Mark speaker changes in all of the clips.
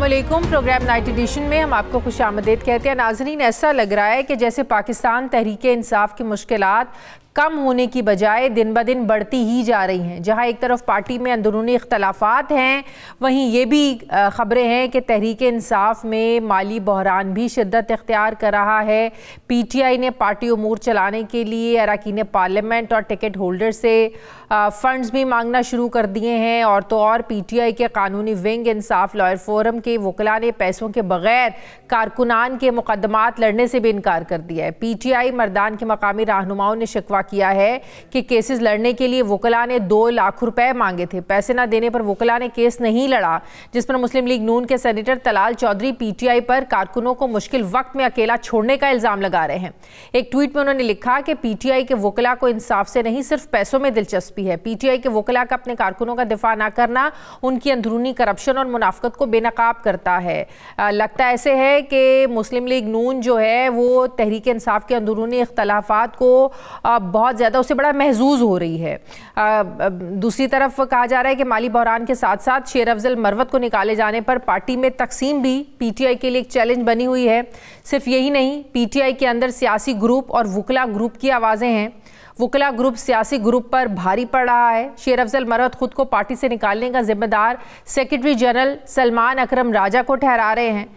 Speaker 1: अस्सलामुअलैकुम। Programme night addition में हम आपको खुशामदीद कहते हैं। नाजरीन, ऐसा लग रहा है कि जैसे पाकिस्तान तहरीके इंसाफ की मुश्किलात कम होने की बजाय दिन ब दिन बढ़ती ही जा रही हैं। जहां एक तरफ पार्टी में अंदरूनी इख्तलाफात हैं, वहीं ये भी ख़बरें हैं कि तहरीक इंसाफ में माली बहरान भी शिद्दत इख्तियार कर रहा है। PTI ने पार्टी उमूर चलाने के लिए अरकान पार्लियामेंट और टिकट होल्डर से फ़ंड्स भी मांगना शुरू कर दिए हैं। और तो और PTI के कानूनी विंग इंसाफ लॉयर फोरम के वकला ने पैसों के बगैर कारकुनान के मुकदमात लड़ने से भी इनकार कर दिया है। PTI मर्दान के मकामी रहनुमाओं ने शिकवा किया है कि केसेस लड़ने के लिए वकला ने 2 लाख रुपए मांगे थे। पैसे ना देने पर वकला ने केस नहीं लड़ा, जिस पर मुस्लिम लीग नून के सेनेटर तलाल चौधरी PTI पर कारकुनों को मुश्किल वक्त में अकेला छोड़ने का इल्जाम लगा रहे हैं। एक ट्वीट में उन्होंने लिखा कि PTI के वकला को इंसाफ से नहीं सिर्फ पैसों में दिलचस्पी है। PTI के वकला का अपने कारकुनों का दिफा ना करना उनकी अंदरूनी करप्शन और मुनाफकत को बेनकाब करता है। लगता ऐसे है कि मुस्लिम लीग नून जो है वो तहरीक इंसाफ के अंदरूनी इख्तलाफात को बहुत ज़्यादा उससे बड़ा महजूज हो रही है। दूसरी तरफ कहा जा रहा है कि माली बहरान के साथ साथ शेर अफजल मरवत को निकाले जाने पर पार्टी में तकसीम भी PTI के लिए एक चैलेंज बनी हुई है। सिर्फ यही नहीं, PTI के अंदर सियासी ग्रुप और वकला ग्रुप की आवाज़ें हैं। वकला ग्रुप सियासी ग्रुप पर भारी पड़ रहा है। शेर अफजल मरवत खुद को पार्टी से निकालने का जिम्मेदार सेक्रेटरी जनरल सलमान अकरम राजा को ठहरा रहे हैं।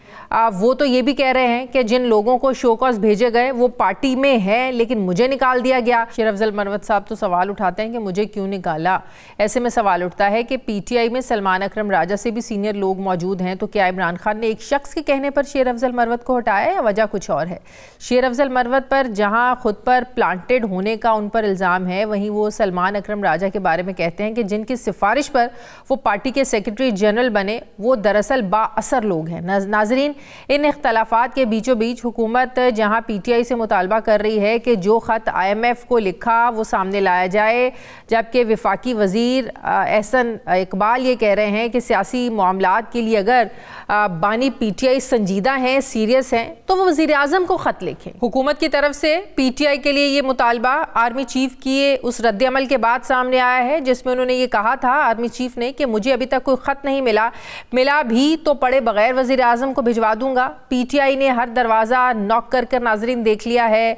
Speaker 1: वो तो ये भी कह रहे हैं कि जिन लोगों को शोकॉज भेजे गए वो पार्टी में है, लेकिन मुझे निकाल दिया गया। शेर अफजल मरवत साहब तो सवाल उठाते हैं कि मुझे क्यों निकाला। ऐसे में सवाल उठता है कि PTI में सलमान अकरम राजा से भी सीनियर लोग मौजूद हैं, तो क्या इमरान खान ने एक शख्स के कहने पर शेर अफजल मरवत को हटाया या वजह कुछ और है? शेर अफजल मरवत पर जहाँ खुद पर प्लांटेड होने का उन पर इल्ज़ाम है, वहीं वो सलमान अकरम राजा के बारे में कहते हैं कि जिनकी सिफारिश पर वो पार्टी के सेक्रेटरी जनरल बने वो दरअसल बाअसर लोग हैं। नाजरीन, इन इख्तलाफात के बीचों बीच हुकूमत जहां PTI से मुतालबा कर रही है कि जो ख़त IMF को लिखा वो सामने लाया जाए, जबकि वफाकी वज़ीर एहसन इकबाल ये कह रहे हैं कि सियासी मामलात के लिए अगर बानी PTI संजीदा हैं, सीरियस हैं, तो वो वज़ीर आज़म को ख़त लिखें। हुकूमत की तरफ से PTI के लिए ये मुतालबा आर्मी चीफ की उस रद्द-ए-अमल के बाद सामने आया है जिसमें उन्होंने ये कहा था, आर्मी चीफ ने, कि मुझे अभी तक कोई ख़त नहीं मिला भी तो पढ़े बगैर वज़ीर आज़म को भिजवा दूंगा। PTI ने हर दरवाज़ा नॉक कर नाजरीन देख लिया है।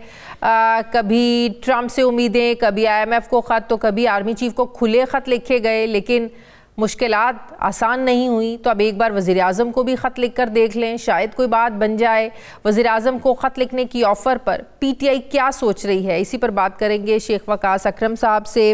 Speaker 1: कभी ट्रंप से उम्मीदें, कभी IMF को ख़त, तो कभी आर्मी चीफ को खुले ख़त लिखे गए, लेकिन मुश्किलात आसान नहीं हुई। तो अब एक बार वज़ीर आज़म को भी ख़त लिख कर देख लें, शायद कोई बात बन जाए। वज़ीर आज़म को ख़त लिखने की ऑफ़र पर PTI क्या सोच रही है, इसी पर बात करेंगे शेख वकास अकरम साहब से।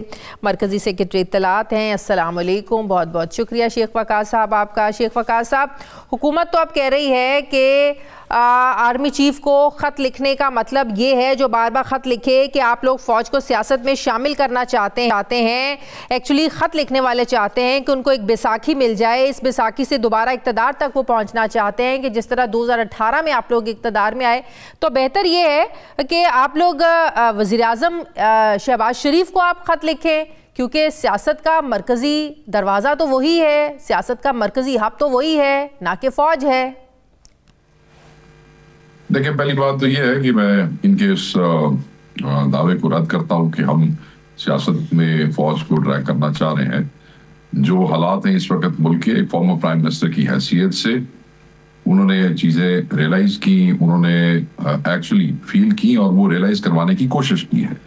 Speaker 1: मरकज़ी सेक्रेटरी इत्तलात हैं। अस्सलाम वालेकुम, बहुत बहुत शुक्रिया शेख वकास साहब आपका। शेख वकास साहब, हुकूमत तो अब कह रही है कि आर्मी चीफ को ख़त लिखने का मतलब ये है, जो बार बार ख़त लिखे, कि आप लोग फ़ौज को सियासत में शामिल करना चाहते हैं। एक्चुअली ख़त लिखने वाले चाहते हैं कि उनको एक बैसाखी मिल जाए, इस बैसाखी से दोबारा इक़्तिदार तक वो पहुंचना चाहते हैं कि जिस तरह 2018 में आप लोग इक़्तिदार में आए। तो बेहतर ये है कि आप लोग वज़ीर आज़म शहबाज शरीफ को आप ख़त लिखें, क्योंकि सियासत का मरकज़ी दरवाज़ा तो वही है, सियासत का मरकज़ी हब तो वही है, ना कि फ़ौज है।
Speaker 2: देखिए, पहली बात तो ये है कि मैं इनके इस दावे को रद्द करता हूँ कि हम सियासत में फौज को ड्रैग करना चाह रहे हैं। जो हालात हैं इस वक्त मुल्क के, एक फॉर्मर प्राइम मिनिस्टर की हैसियत से उन्होंने चीज़ें रियलाइज़ की, उन्होंने एक्चुअली फील की और वो रियलाइज़ करवाने की कोशिश की है।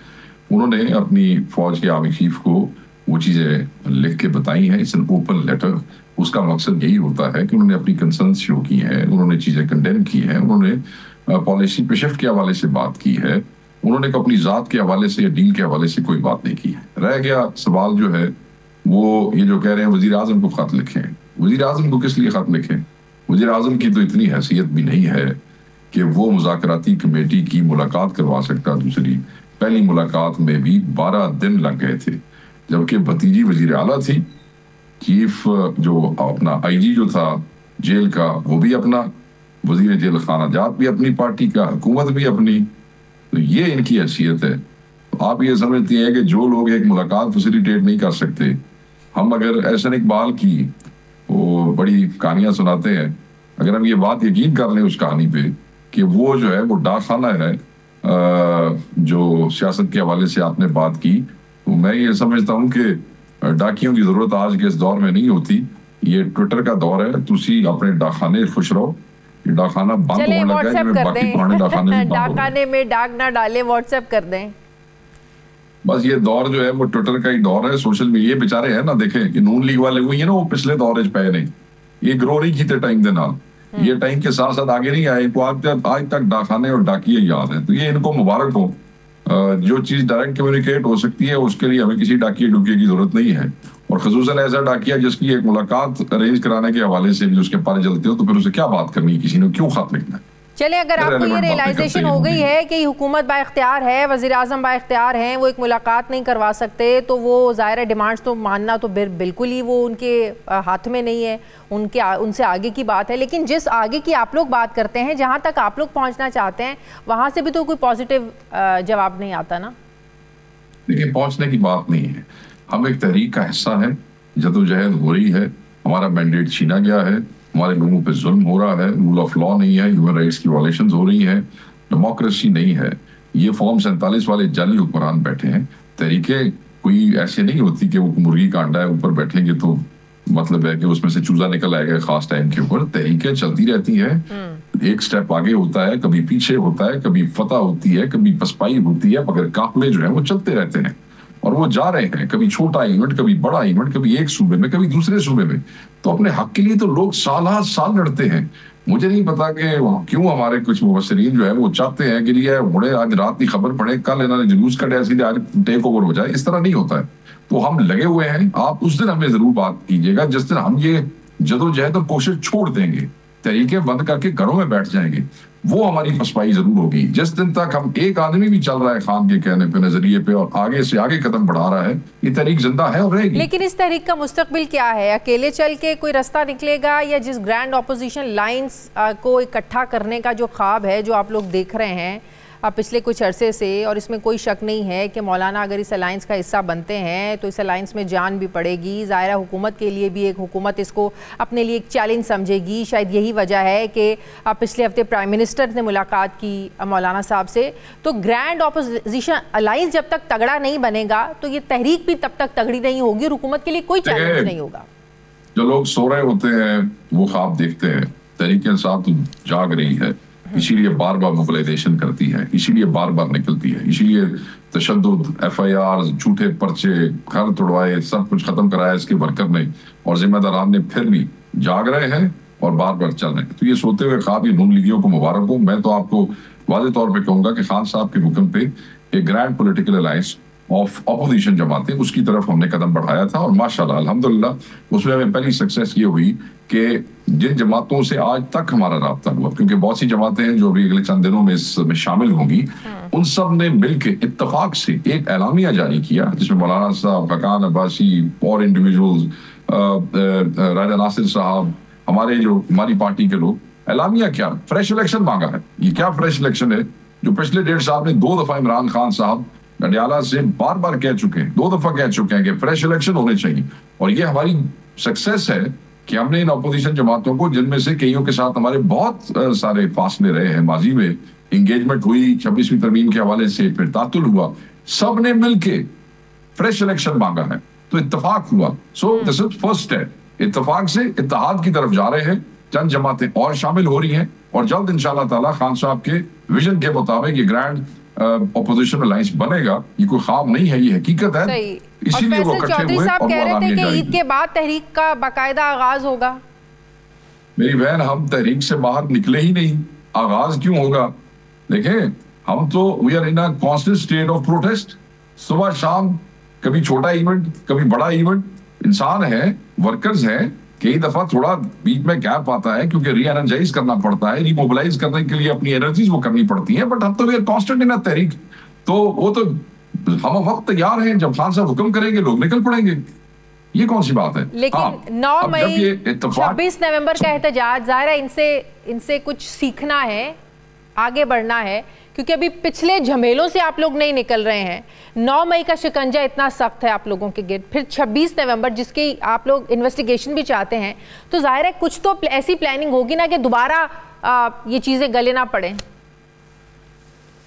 Speaker 2: उन्होंने अपनी फौज के आर्मी चीफ को वो चीज़ें लिख के बताई हैं। It's an open letter. उसका मकसद यही होता है कि उन्होंने अपनी कंसर्न शो की हैं, उन्होंने चीज़ें कंडेम की हैं, उन्होंने पॉलिसी पे शिफ्ट के हवाले से बात की है, उन्होंने अपनी ज़ात के हवाले से या डील के हवाले से कोई बात नहीं की है। रह गया सवाल जो है वो ये जो कह रहे हैं वज़ीर आज़म को ख़त लिखें। वज़ीर आज़म को किस लिए ख़त लिखें? वज़ीर आज़म की तो इतनी हैसियत भी नहीं है कि वो मुज़ाकराती कमेटी की मुलाकात करवा सकता। दूसरी, पहली मुलाकात में भी 12 दिन लग गए थे, जबकि भतीजी वज़ीर आला थी, चीफ जो अपना IG जो था जेल का वो भी अपना, वज़ीर जेल खाना जात भी अपनी पार्टी का, हुकूमत भी अपनी। तो ये इनकी हैसियत है। तो आप ये समझती हैं कि जो लोग एक मुलाकात फैसिलिटेट नहीं कर सकते, हम अगर एहसन इकबाल की वो बड़ी कहानियां सुनाते हैं, अगर हम ये बात यकीन कर लें उस कहानी पे कि वो जो है वो डाक खाना है, जो सियासत के हवाले से आपने बात की, तो मैं ये समझता हूँ कि डाकियों की ज़रूरत आज के इस दौर में नहीं होती। ये ट्विटर का दौर है, तुसी अपने डाकखाने खुश रहो। ये डाकखाना बंद होने लगा है, बाकी पुराने डाकखाने
Speaker 1: डाकखाने में डाक ना डाले, व्हाट्सएप कर दें।
Speaker 2: बस ये दौर जो है वो ट्विटर का ही दौर है, सोशल मीडिया। ये बेचारे हैं ना, देखें कि नून लीग वाले हुई है ना, वो पिछले दौर च पे नहीं, ये ग्रो नहीं कीते टाइम के नाल, ये टाइम के साथ साथ आगे नहीं आए। इनको आज तक डाकखाने और डाकिये याद है, तो ये इनको मुबारक हो। जो चीज डायरेक्ट कम्युनिकेट हो सकती है उसके लिए हमें किसी डाकिये डुकिये की जरूरत नहीं है, और खसूसन ऐसा डाकिया जिसकी एक मुलाकात अरेंज कराने के हवाले से भी उसके पारे चलते हो, तो फिर उसे क्या बात करनी है, किसी ने क्यों खत लिखना है।
Speaker 1: चले, अगर आपको ये रियलाइजेशन हो गई है कि हुकूमत बाइख्तियार है, वज़ीर आज़म बाइख्तियार हैं, वो एक मुलाकात नहीं करवा सकते, तो वो ज़ाहिर डिमांड्स तो मानना तो बिल्कुल ही वो उनके हाथ में नहीं है, उनसे आगे की बात है। लेकिन जिस आगे की आप लोग बात करते हैं, जहाँ तक आप लोग पहुँचना चाहते हैं, वहाँ से भी तो कोई पॉजिटिव जवाब नहीं आता ना।
Speaker 2: देखिए, पहुँचने की बात नहीं है, हम एक तहरीक का हिस्सा है, जदोजहद हो रही है, हमारा मैंडेट छीना गया है, हमारे लोगों पे जुल्म हो रहा है, रूल ऑफ लॉ नहीं है, ह्यूमन राइट्स की वायलेशंस हो रही है, डेमोक्रेसी नहीं है। ये फॉर्म 47 वाले जाली हुक्मरान बैठे हैं। तहरीकें कोई ऐसे नहीं होती कि वो मुर्गी का अंडा है, ऊपर बैठेंगे तो मतलब है कि उसमें से चूजा निकल आएगा खास टाइम के ऊपर। तहरीकें चलती रहती है, एक स्टेप आगे होता है, कभी पीछे होता है, कभी फतह होती है, कभी पसपाई होती है, मगर काफिले जो है वो चलते रहते हैं और वो जा रहे हैं, कभी छोटा इवेंट, कभी बड़ा इवेंट, कभी एक सूबे में, कभी दूसरे सूबे में। तो अपने हक के लिए तो लोग साल लड़ते हैं। मुझे नहीं पता कि क्यों हमारे कुछ मुबस्सिरीन जो है वो चाहते हैं कि ये मुड़े आज रात की खबर पड़े, कल इन्होंने जुलूस कटे, सीधे आज टेक ओवर हो जाए। इस तरह नहीं होता है। तो हम लगे हुए हैं, आप उस दिन हमें जरूर बात कीजिएगा जिस दिन हम ये जदोजहद और कोशिश छोड़ देंगे, तहरीकें बंद करके घरों में बैठ जाएंगे, वो हमारी पसपाई जरूर होगी। जिस दिन तक हम एक आदमी भी चल रहा है खान के कहने पे, नजरिए पे, और आगे से आगे कदम बढ़ा रहा है, ये तहरीक जिंदा है और रहेगी।
Speaker 1: लेकिन इस तहरीक का मुस्तकबिल क्या है? अकेले चल के कोई रास्ता निकलेगा, या जिस ग्रैंड ऑपोजिशन लाइंस को इकट्ठा करने का जो ख्वाब है जो आप लोग देख रहे हैं पिछले कुछ अरसे से, और इसमें कोई शक नहीं है कि मौलाना अगर इस अलायंस का हिस्सा बनते हैं तो इस अलायंस में जान भी पड़ेगी। ज़ाहिर हुकूमत के लिए भी, एक हुकूमत इसको अपने लिए एक चैलेंज समझेगी। शायद यही वजह है कि पिछले हफ्ते प्राइम मिनिस्टर ने मुलाकात की मौलाना साहब से। तो ग्रैंड ऑपोजिशन अलायंस जब तक तगड़ा नहीं बनेगा तो ये तहरीक भी तब तक तगड़ी नहीं होगी, हुकूमत के लिए कोई चैलेंज नहीं होगा।
Speaker 2: जो लोग सो रहे होते हैं वो ख्वाब देखते हैं, तहरीक इंसाफ तो जाग रही है, इसीलिए बार बार मोबिलाइजेशन करती है, इसीलिए बार बार निकलती है, इसीलिए तशद्दुद, FIR, झूठे पर्चे, घर तोड़वाए, सब कुछ खत्म कराया इसके वर्कर ने, और जिम्मेदारान ने फिर भी जाग रहे हैं और बार बार चल रहे हैं। तो ये सोते हुए ख्वाब, ये नून लीगियों को मुबारक हो। मैं तो आपको वाज़ेह तौर पे कहूंगा कि खान साहब के हुक्म पे एक grand political alliance of opposition जमातें, उसकी तरफ हमने कदम बढ़ाया था, और माशाल्लाह अल्हम्दुलिल्लाह उसमें हमें पहली सक्सेस ये हुई कि जिन जमातों से आज तक हमारा राब्ता हुआ, क्योंकि बहुत सी जमातें हैं जो भी अगले चंद दिनों में इसमें शामिल होंगी, उन सब ने मिलकर इत्तफाक से एक एलामिया जारी किया जिसमें मौलाना साहब, हकान अब्बासी और इंडिविजुअल्स, राजा नासिर साहब, हमारी पार्टी के लोग, एलामिया क्या, फ्रेश इलेक्शन मांगा है। ये क्या फ्रेश इलेक्शन है? जो पिछले 1.5 साल में 2 दफा इमरान खान साहब नडियाला से बार बार कह चुके हैं, 2 दफा कह चुके हैं कि फ्रेश इलेक्शन होने चाहिए। और ये हमारी सक्सेस है कि हमने इन अपोजिशन जमातों को, जिनमें से कईयों के साथ हमारे बहुत सारे फासले रहे हैं, माजी में इंगेजमेंट हुई, 26वीं तरमीम के हवाले से फिर तातुल हुआ, सब ने मिलके फ्रेश इलेक्शन मांगा है, तो इत्तेफाक हुआ। सो दिस इज फर्स्ट स्टेप, इत्तेफाक से इत्तेहाद की तरफ जा रहे हैं। चंद जमातें और शामिल हो रही हैं, और जल्द इंशाअल्लाह ताला खान साहब के विजन के मुताबिक ये ग्रैंड ऑपोजिशन अलायंस बनेगा। ये कोई ख्वाब नहीं है, ये हकीकत है। इसीलिए वो इकट्ठे हुए।
Speaker 1: साहब कह रहे थे कि ईद के बाद तहरीक का बाकायदा आगाज होगा।
Speaker 2: मेरी बहन, हम तहरीक से बाहर निकले ही नहीं, आगाज क्यों होगा? देखें, हम तो we are in a constant state of protest. सुबह शाम कभी छोटा इवेंट, कभी बड़ा इवेंट। इंसान है, वर्कर्स हैं, कई दफा थोड़ा बीच में गैप आता है क्योंकि री एनर्जाइज करना पड़ता है, रिमोबिलाइज करने के लिए अपनी एनर्जीज वो करनी पड़ती है। बट हम तो वी आर कांस्टेंट इन अ तहरीक, तो वो तो हम वक्त तैयार हैं, जब खान साहब हुक्म करेंगे लोग निकल पड़ेंगे। ये कौन सी बात है?
Speaker 1: लेकिन 9 मई 26 नवंबर का एहतजाज, ज़ाहिर है इनसे कुछ सीखना है, आगे बढ़ना है, क्योंकि अभी पिछले झमेलों से आप लोग नहीं निकल रहे हैं। 9 मई का शिकंजा इतना सख्त है आप लोगों के गिर्द, फिर 26 नवंबर जिसकी आप लोग इन्वेस्टिगेशन भी चाहते हैं, तो जाहिर है कुछ तो ऐसी प्लानिंग होगी ना कि दोबारा ये चीज़ें गले ना पड़े।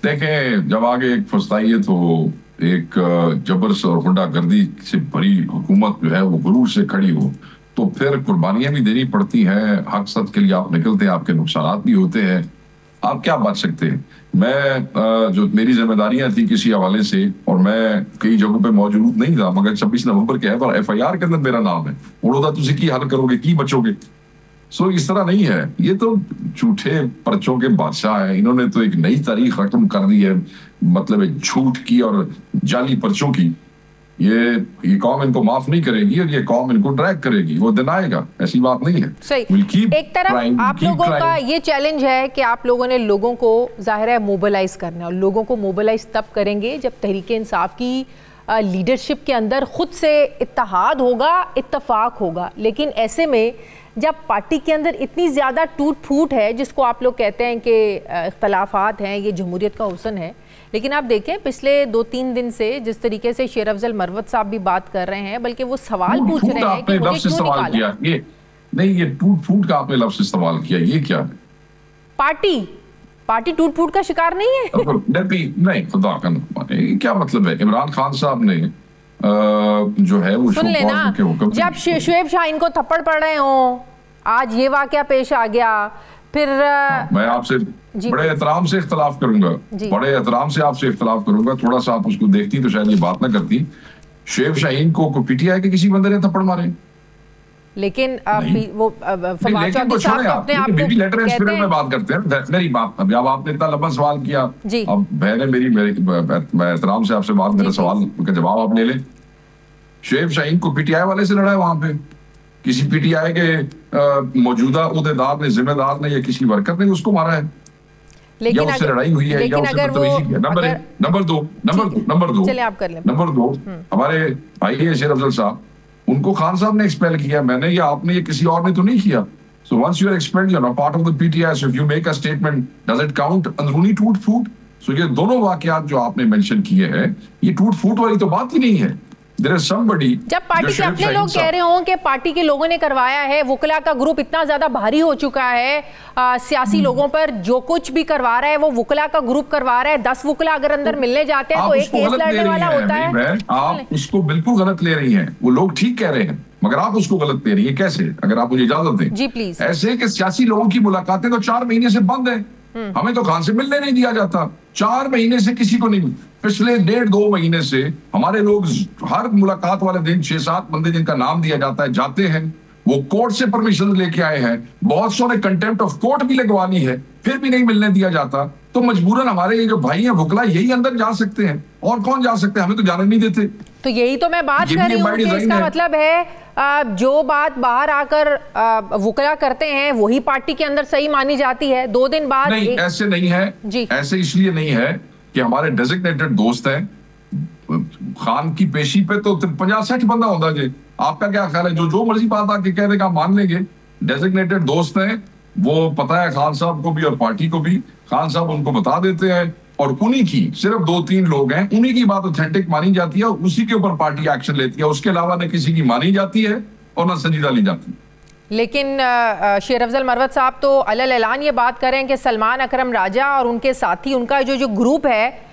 Speaker 2: देखें, जब आगे एक फस्ताई है तो एक जबर और गुंडागर्दी से भरी हुकूमत जो है वो गुरूर से खड़ी हो, तो फिर कुर्बानियां भी देनी पड़ती हैं, हक सच के लिए आप निकलते हैं, आपके नुकसान भी होते हैं, आप क्या बच सकते हैं। मैं जो मेरी जिम्मेदारियां थी किसी हवाले से, और मैं कई जगहों पे मौजूद नहीं था, मगर 26 नवंबर के है पर FIR के अंदर मेरा नाम है, उड़ोदा तुझे की हल करोगे, की बचोगे। सो इस तरह नहीं है, ये तो झूठे पर्चों के बादशाह हैं, इन्होंने तो एक नई तारीख रकम कर दी है, मतलब झूठ की और जाली पर्चों की। ये कौम इनको माफ नहीं करेगी और ये कौम इनको ड्रैग करेगी, वो दिन आएगा, ऐसी बात नहीं है।
Speaker 1: सही। एक तरफ आप लोगों का ये चैलेंज है कि आप लोगों ने लोगों को जाहिर है मोबिलाइज करना है, और लोगों को मोबिलाइज तब करेंगे जब तहरीक इंसाफ की लीडरशिप के अंदर खुद से इत्तेहाद होगा, इत्तफाक होगा। लेकिन ऐसे में जब पार्टी के अंदर इतनी ज़्यादा टूट फूट है, जिसको आप लोग कहते हैं कि इख्तलाफात हैं, ये जमहूरियत का हुस्न है, लेकिन आप देखें पिछले 2-3 दिन से जिस तरीके से शेर अफजल मरवत साहब भी बात कर रहे हैं, बल्कि वो सवाल पूछ रहे हैं कि मुझे क्यों निकाला।
Speaker 2: ये नहीं, ये टूट फूट का आपने लफ्ज़ इस्तेमाल किया, ये क्या है?
Speaker 1: पार्टी टूट फूट का शिकार नहीं है।
Speaker 2: नहीं, खुदा का क्या मतलब है? इमरान खान साहब ने जो है वो
Speaker 1: सुन लेना, जब शुएब शाहीन को थप्पड़ पड़ रहे हो, आज ये वाकया पेश आ गया, फिर
Speaker 2: मैं आपसे बड़े एहतराम से इख्तलाफ करूंगा, बड़े एहतराम से आपसे इख्तलाफ करूंगा। थोड़ा सा आप उसको देखती तो शायद ये बात ना करती। शुएब शाहीन को PTI के किसी बंदे ने थप्पड़ मारे,
Speaker 1: लेकिन वो फवाद चौधरी साहब अपने आप को कहते हैं।
Speaker 2: में बात करते हैं मेरी बात। अब आपने इतना लंबा सवाल किया, अब मैंने मैं एहतराम से आपसे बात, मेरा सवाल का जवाब आप ले लें। शुएब शाहीन को PTI वाले से लड़ा है, वहां पे किसी PTI के मौजूदा उहदेदार ने, जिम्मेदार ने या किसी वर्कर ने उसको मारा है,
Speaker 1: लेकिन
Speaker 2: या उससे लड़ाई हुई है, या उससे बदतमीजी की है। नंबर दो, हमारे भाई है शेर अफजल साहब, उनको खान साहब ने एक्सपेल किया, मैंने या आपने या किसी और ने तो नहीं किया। So once you are expelled, you are not part of the PTI, so if you make a statement, does it count अंदरूनी टूट फूट? सो ये दोनों वाकयात जो आपने मेंशन किए हैं, ये टूट फूट वाली तो बात ही नहीं है।
Speaker 1: जब पार्टी के अपने लोग कह रहे हों कि पार्टी के लोगों ने करवाया है, वुकला का ग्रुप इतना ज्यादा भारी हो चुका है, सियासी लोगों पर जो कुछ भी करवा रहा है वो वुकला का ग्रुप करवा रहा है। 10 वुकला अगर अंदर मिलने जाते हैं तो एक केस लड़ने वाला होता है।
Speaker 2: आप उसको बिल्कुल गलत ले रही हैं, वो लोग ठीक कह रहे हैं, मगर आप उसको गलत ले रही है। कैसे? अगर आप मुझे इजाजत दें।
Speaker 1: जी प्लीज।
Speaker 2: ऐसे कि सियासी लोगों की मुलाकातें तो 4 महीने से बंद है, हमें तो खान से मिलने नहीं दिया जाता, 4 महीने से किसी को नहीं। पिछले 1.5-2 महीने से हमारे लोग हर मुलाकात वाले दिन 6-7 बंदे जिनका नाम दिया जाता है जाते हैं, वो कोर्ट से परमिशन लेके आए हैं, बहुत सौ ने कंटेम्प्ट ऑफ कोर्ट भी लगवा ली है, फिर भी नहीं मिलने दिया जाता। तो मजबूरन हमारे ये जो भाई हैं वुकला यही अंदर जा सकते हैं, और कौन जा सकते हैं? हमें तो जाने नहीं देते।
Speaker 1: तो यही तो मैं बात कर रही हूँ कि इसका मतलब है जो बात बाहर आकर वुकला करते हैं वही पार्टी के अंदर सही मानी जाती है। 2 दिन बाद
Speaker 2: नहीं, ऐसे नहीं है जी। ऐसे इसलिए नहीं है कि हमारे डेजिग्नेटेड दोस्त हैं, खान की पेशी पे तो 50-60 बंदा होता जी। आपका क्या ख्याल है? जो मर्जी बात आके कह देगा मान लेंगे। डेजिग्नेटेड दोस्त हैं, वो पता है खान साहब को भी और पार्टी को भी, खान साहब उनको बता देते हैं, और उन्हीं की सिर्फ 2-3 लोग हैं, उन्हीं की बात ऑथेंटिक मानी जाती है, उसी के ऊपर पार्टी एक्शन लेती है। उसके अलावा न किसी की मानी जाती है और न संजीदा ली जाती है।
Speaker 1: लेकिन शेर अफजल मरवत साहब तो अलल ऐलान ये बात करें कि सलमान अकरम राजा और उनके साथी, उनका जो ग्रुप है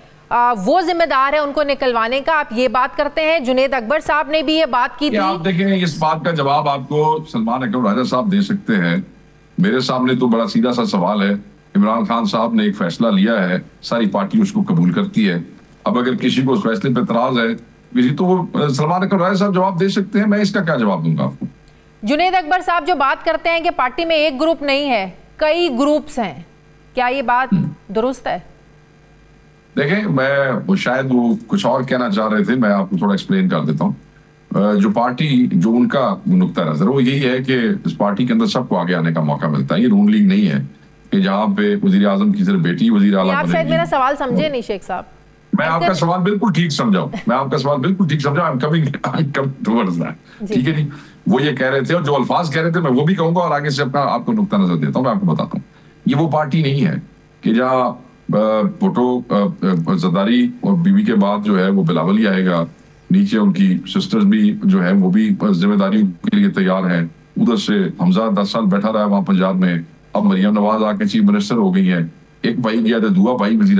Speaker 1: वो जिम्मेदार है उनको निकलवाने का। आप ये बात करते हैं। जुनेद अकबर साहब ने भी ये बात की थी।
Speaker 2: आप देखें, इस बात का जवाब आपको सलमान अकरम राजा साहब दे सकते हैं। मेरे सामने तो बड़ा सीधा सा सवाल है। इमरान खान साहब ने एक फैसला लिया है, सारी पार्टी उसको कबूल करती है। अब अगर किसी को उस फैसले पर एतराज है किसी, तो वो सलमान अकरम राजा साहब जवाब दे सकते हैं, मैं इसका क्या जवाब दूंगा आपको?
Speaker 1: जुनेद अकबर साहब जो बात करते हैं कि पार्टी में एक ग्रुप नहीं है, कई ग्रुप्स हैं, क्या ये बात दुरुस्त है?
Speaker 2: देखें, मैं शायद वो कुछ और कहना चाह रहे थे, मैं आपको थोड़ा एक्सप्लेन कर देता हूँ। जो पार्टी, जो उनका नुक्ता नजर वो यही है कि इस पार्टी के अंदर सबको आगे आने का मौका मिलता है। ये रूल लीग नहीं है कि जहाँ पे वजीर आजम की सिर्फ बेटी वजीर आला बनेगी।
Speaker 1: आप शायद मेरा सवाल समझे नहीं शेख साहब।
Speaker 2: मैं आपका सवाल बिल्कुल ठीक समझाऊं, मैं आपका सवाल बिल्कुल ठीक समझाऊं। I am coming towards that, ठीक है जी। वो ये कह रहे थे और जो अल्फाज कह रहे थे मैं वो भी कहूंगा, और आगे से अपना आपको नुक्ता नजर देता हूँ। मैं आपको बताता हूँ, ये वो पार्टी नहीं है कि जहाँ भुट्टो जरदारी और बीवी के बाद जो है वो बिलावल ही आएगा, नीचे उनकी सिस्टर्स भी जो है वो भी जिम्मेदारी के लिए तैयार हैं। उधर से हमजा 10 साल बैठा रहा है वहां पंजाब में, अब मरियम नवाज आके चीफ मिनिस्टर हो गई है। एक भाई गया था, दुआ भाई वजीर।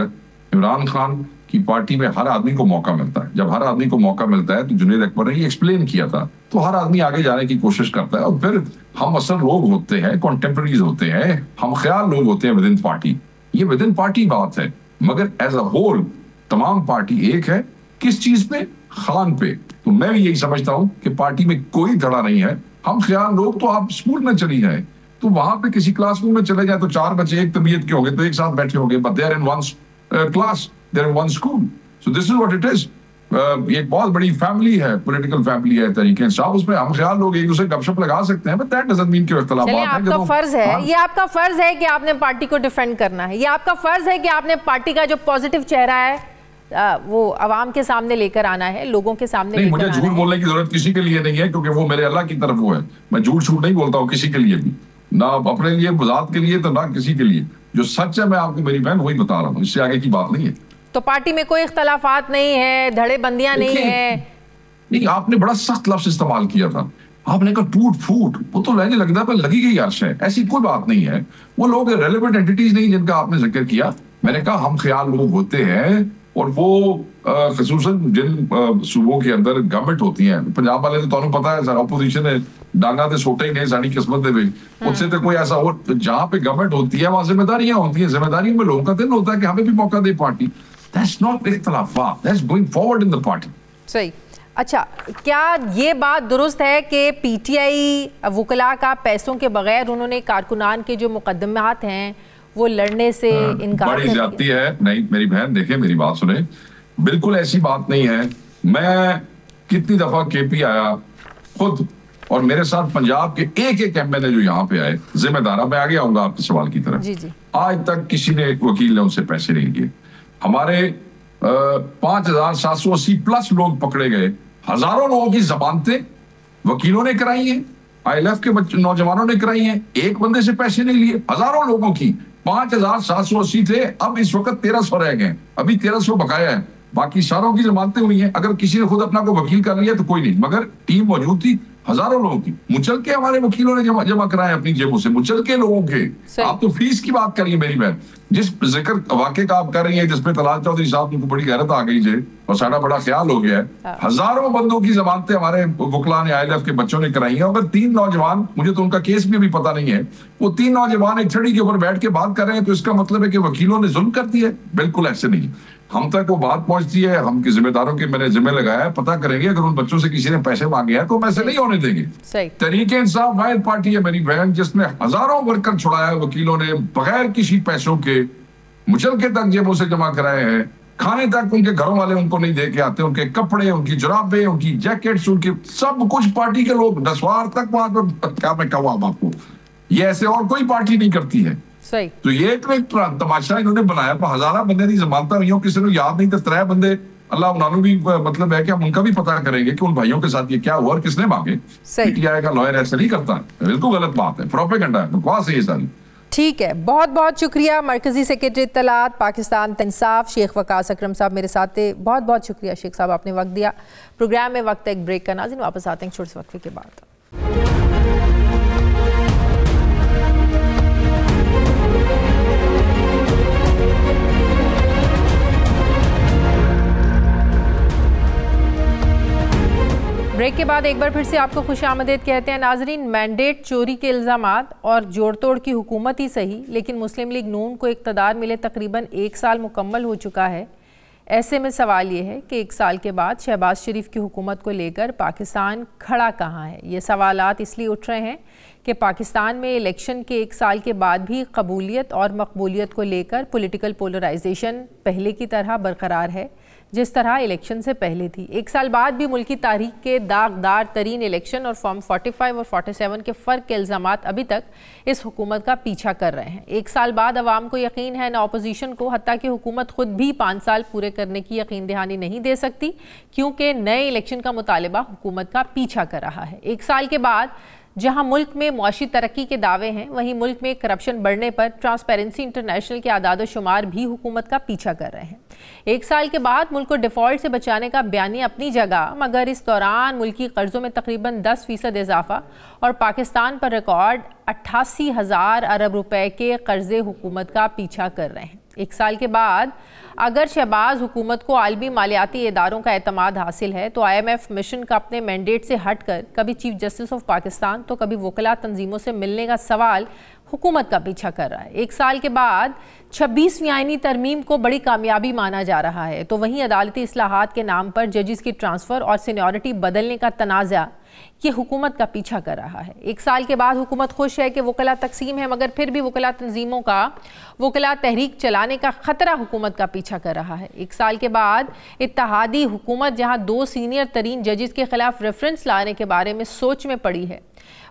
Speaker 2: इमरान खान कि पार्टी में हर आदमी को मौका मिलता है। जब हर आदमी को मौका मिलता है तो जुनैद अकबर ने ये एक्सप्लेन किया था, तो हर आदमी आगे जाने की कोशिश करता है। और फिर हम असल लोग होते हैं, कॉन्टेम्पररीज होते हैं, हम ख्याल लोग होते हैं विद इन पार्टी। ये विद इन पार्टी बात है, मगर एज अ होल तमाम पार्टी एक है। किस चीज पे? खान पे। तो मैं भी यही समझता हूं कि पार्टी में कोई धड़ा नहीं है। हम ख्याल लोग, तो आप स्कूल में चली जाए, तो वहां पे किसी क्लासरूम में चले जाए तो 4 बच्चे एक तबीयत के होंगे तो एक साथ बैठे होंगे, but they are in one class, they are in one school. So this is what it is. ये एक बहुत बड़ी फैमिली है, पॉलिटिकल फैमिली है तरीके इंसाफ। उसमें हम ख्याल लोग एक दूसरे गपशप लगा सकते हैं, बट दैट डजंट मीन कि इख्तिलाफात हैं।
Speaker 1: आपका फर्ज है, ये आपका फर्ज है कि आपने पार्टी को डिफेंड करना है। ये आपका फर्ज है कि आपने पार्टी का जो पॉजिटिव चेहरा है वो अवाम के सामने लेकर आना है, लोगों के सामने।
Speaker 2: नहीं, मुझे झूठ बोलने की जरूरत किसी के लिए नहीं है, क्योंकि वो मेरे अल्लाह की तरफ वो है। मैं झूठ छूट नहीं बोलता हूँ किसी के लिए भी, ना अपने लिए, ज़ात के लिए, तो ना किसी के लिए। जो सच है मैं आपको, मेरी बहन, वही बता रहा हूँ, इससे आगे की बात नहीं है।
Speaker 1: तो पार्टी में कोई इख्तलाफात नहीं है, धड़े बंदियां नहीं है।
Speaker 2: नहीं, आपने बड़ा सख्त लफ्ज इस्तेमाल किया था। आपने कहा टूट फूट, वो तो लहजे लगता है लगी गई अर्श है। ऐसी कोई बात नहीं है। वो लोग रेलेवेंट एंटिटीज नहीं जिनका आपने जिक्र किया। मैंने कहा हम ख्याल लोग होते हैं, और वो खसूसन जिन सूबों के अंदर गवर्नमेंट होती है। पंजाब वाले तो तुहानू पता है ऑपोजिशन है, डांगा ते सोटे ही नहीं साड़ी किस्मत दे में। उससे तो कोई ऐसा और जहां पे गवर्नमेंट होती है वहां जिम्मेदारियां होती हैं। जिम्मेदारियों में लोगों का दिन होता है कि हमें भी मौका दे पार्टी। दैट्स नॉट इख्तिलाफात, that's going forward in the party.
Speaker 1: सही। अच्छा, क्या ये बात दुरुस्त है कि पीटीआई वकला का पैसों के बगैर उन्होंने कारकुनान के जो मुकदमात हैं वो लड़ने से इनकार?
Speaker 2: बड़ी ज्यादती है। नहीं मेरी बहन, देखिए मेरी बात सुने, बिल्कुल ऐसी बात नहीं है। मैं कितनी दफा केपी आया खुद, और मेरे साथ पंजाब के एक एक एमएलए जो यहाँ पे आए, जिम्मेदार, मैं आगे आऊंगा आपके सवाल की तरफ।
Speaker 1: जी जी।
Speaker 2: आज तक किसी ने, वकील ने उनसे पैसे नहीं लिए। हमारे 5780 प्लस लोग पकड़े गए। हजारों लोगों की जमानतें वकीलों ने कराई हैं, ILF के नौजवानों ने कराई हैं। एक बंदे से पैसे नहीं लिए, हजारों लोगों की। 5780 थे, अब इस वक्त 1300 रह गए। अभी 1300 बकाया है, बाकी सारों की जमानतें हुई हैं। अगर किसी ने खुद अपना को वकील कर लिया तो कोई नहीं, मगर टीम मौजूद थी हजारों लोगों की। मुचल के हमारे वकीलों ने जमा कराए अपनी जेबों से, मुचल के लोगों के। आप तो फीस की बात करिए मेरी बहन। जिस जिक्र वाक़े का आप कर रही हैं, जिसपे तलाल चौधरी साहब को बड़ी गैरत आ गई है और सारा बड़ा ख्याल हो गया है। हजारों बंदों की जमानतें हमारे वकला ने, ILF के बच्चों ने कराई हैं। अगर 3 नौजवान, मुझे तो उनका केस भी पता नहीं है, वो 3 नौजवान एक छड़ी के ऊपर बैठ के बात कर रहे हैं, तो इसका मतलब है कि वकीलों ने जुल्म कर दिया है? बिल्कुल ऐसे नहीं। हम तक वो बात पहुंचती है, हम के जिम्मेदारों के मैंने जिम्मे लगाया है, पता करेंगे। अगर उन बच्चों से किसी ने पैसे मांगे हैं तो हम ऐसे नहीं होने देंगे। तहरीक इंसाफ वाहिद पार्टी है मेरी बहन जिसने हजारों वर्कर छुड़ाया वकीलों ने, बगैर किसी पैसों के, मुचलके तक जेबों से जमा कराए हैं। खाने तक उनके घरों वाले उनको नहीं दे के आते, उनके कपड़े, उनकी जुराबें, उनकी जैकेट्स, उनके सब कुछ पार्टी के लोग, दसवार तक वहां पर। क्या मैं कहूँ आपको, ये ऐसे और कोई पार्टी नहीं करती है।
Speaker 1: सही।
Speaker 2: तो ये एक तमाशा इन्होंने बनाया। हजारा बंदे की जमानत हुई हो, किसी ने याद नहीं, तो 3 बंदे अल्लाह उन्होंने भी, मतलब है कि हम उनका भी पता करेंगे कि उन भाइयों के साथ ये क्या हुआ और किसने मांगे। पीटीआई का लॉयर ऐसे नहीं करता, बिल्कुल गलत बात है, प्रोपेगेंडा है, बकवास है ये सारी।
Speaker 1: ठीक है, बहुत बहुत शुक्रिया मरकजी सेक्रेटरी इत्तलात पाकिस्तान इंसाफ शेख वकास अकरम साहब मेरे साथ थे। बहुत बहुत शुक्रिया शेख साहब, आपने वक्त दिया। प्रोग्राम में वक्त एक ब्रेक का। नाज़रीन वापस आते हैं छोटे से वक्फे के बाद। ब्रेक के बाद एक बार फिर से आपको खुशामदीद कहते हैं। नाजरीन, मैंडेट चोरी के इल्ज़ामात और जोड़ तोड़ की हुकूमत ही सही, लेकिन मुस्लिम लीग नून को इक़्तिदार मिले तकरीबन 1 साल मुकम्मल हो चुका है। ऐसे में सवाल ये है कि 1 साल के बाद शहबाज शरीफ की हुकूमत को लेकर पाकिस्तान खड़ा कहाँ है। ये सवालात इसलिए उठ रहे हैं कि पाकिस्तान में इलेक्शन के 1 साल के बाद भी कबूलियत और मकबूलियत को लेकर पॉलिटिकल पोलराइजेशन पहले की तरह बरकरार है जिस तरह इलेक्शन से पहले थी। 1 साल बाद भी मुल्की तारीख के दागदार तरीन इलेक्शन और फॉर्म 45 और 47 के फ़र्क के इल्ज़ामात अभी तक इस हुकूमत का पीछा कर रहे हैं। 1 साल बाद अवाम को यकीन है, न अपोजिशन को, हत्ता कि हुकूमत खुद भी 5 साल पूरे करने की यकीन दहानी नहीं दे सकती, क्योंकि नए इलेक्शन का मुतालिबा हुकूमत का पीछा कर रहा है। 1 साल के बाद जहां मुल्क में मुआशी तरक्की के दावे हैं, वहीं मुल्क में करप्शन बढ़ने पर ट्रांसपेरेंसी इंटरनेशनल के आदाद शुमार भी हुकूमत का पीछा कर रहे हैं। 1 साल के बाद मुल्क को डिफ़ॉल्ट से बचाने का बयानी अपनी जगह, मगर इस दौरान मुल्की कर्जों में तकरीबन 10% इजाफा और पाकिस्तान पर रिकॉर्ड 88,000 अरब रुपए के कर्जे हुकूमत का पीछा कर रहे हैं। एक साल के बाद अगर शहबाज हुकूमत को आलमी मालियाती इदारों का एतमाद हासिल है तो IMF मिशन का अपने मैंडेट से हटकर कभी चीफ जस्टिस ऑफ पाकिस्तान तो कभी वकला तंजीमों से मिलने का सवाल हुकूमत का पीछा कर रहा है। एक साल के बाद 26वीं आईनी तरमीम को बड़ी कामयाबी माना जा रहा है, तो वहीं अदालती इस्लाहात के नाम पर जजेस की ट्रांसफ़र और सीनियरिटी बदलने का तनाज़ा ये हुकूमत का पीछा कर रहा है। एक साल के बाद हुकूमत खुश है कि वकला तकसीम है, मगर फिर भी वकला तंजीमों का वकला तहरीक चलाने का ख़तरा हुकूमत का पीछा कर रहा है। एक साल के बाद इत्तेहादी हुकूमत जहां 2 सीनियर तरीन जजेस के खिलाफ रेफरेंस लाने के बारे में सोच में पड़ी है,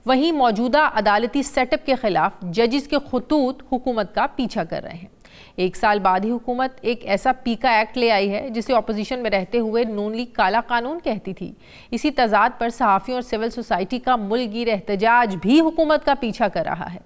Speaker 1: वहीं मौजूदा अदालती सेटअप के खिलाफ जजेस के खतूत हुकूमत का पीछा कर रहे हैं। एक साल बाद ही हुकूमत एक ऐसा पीका एक्ट ले आई है जिसे अपोजिशन में रहते हुए नून लीग काला कानून कहती थी। इसी तजाद पर सहाफ़ियों और सिविल सोसाइटी का मुल्कगीर एहतजाज भी हुकूमत का पीछा कर रहा है।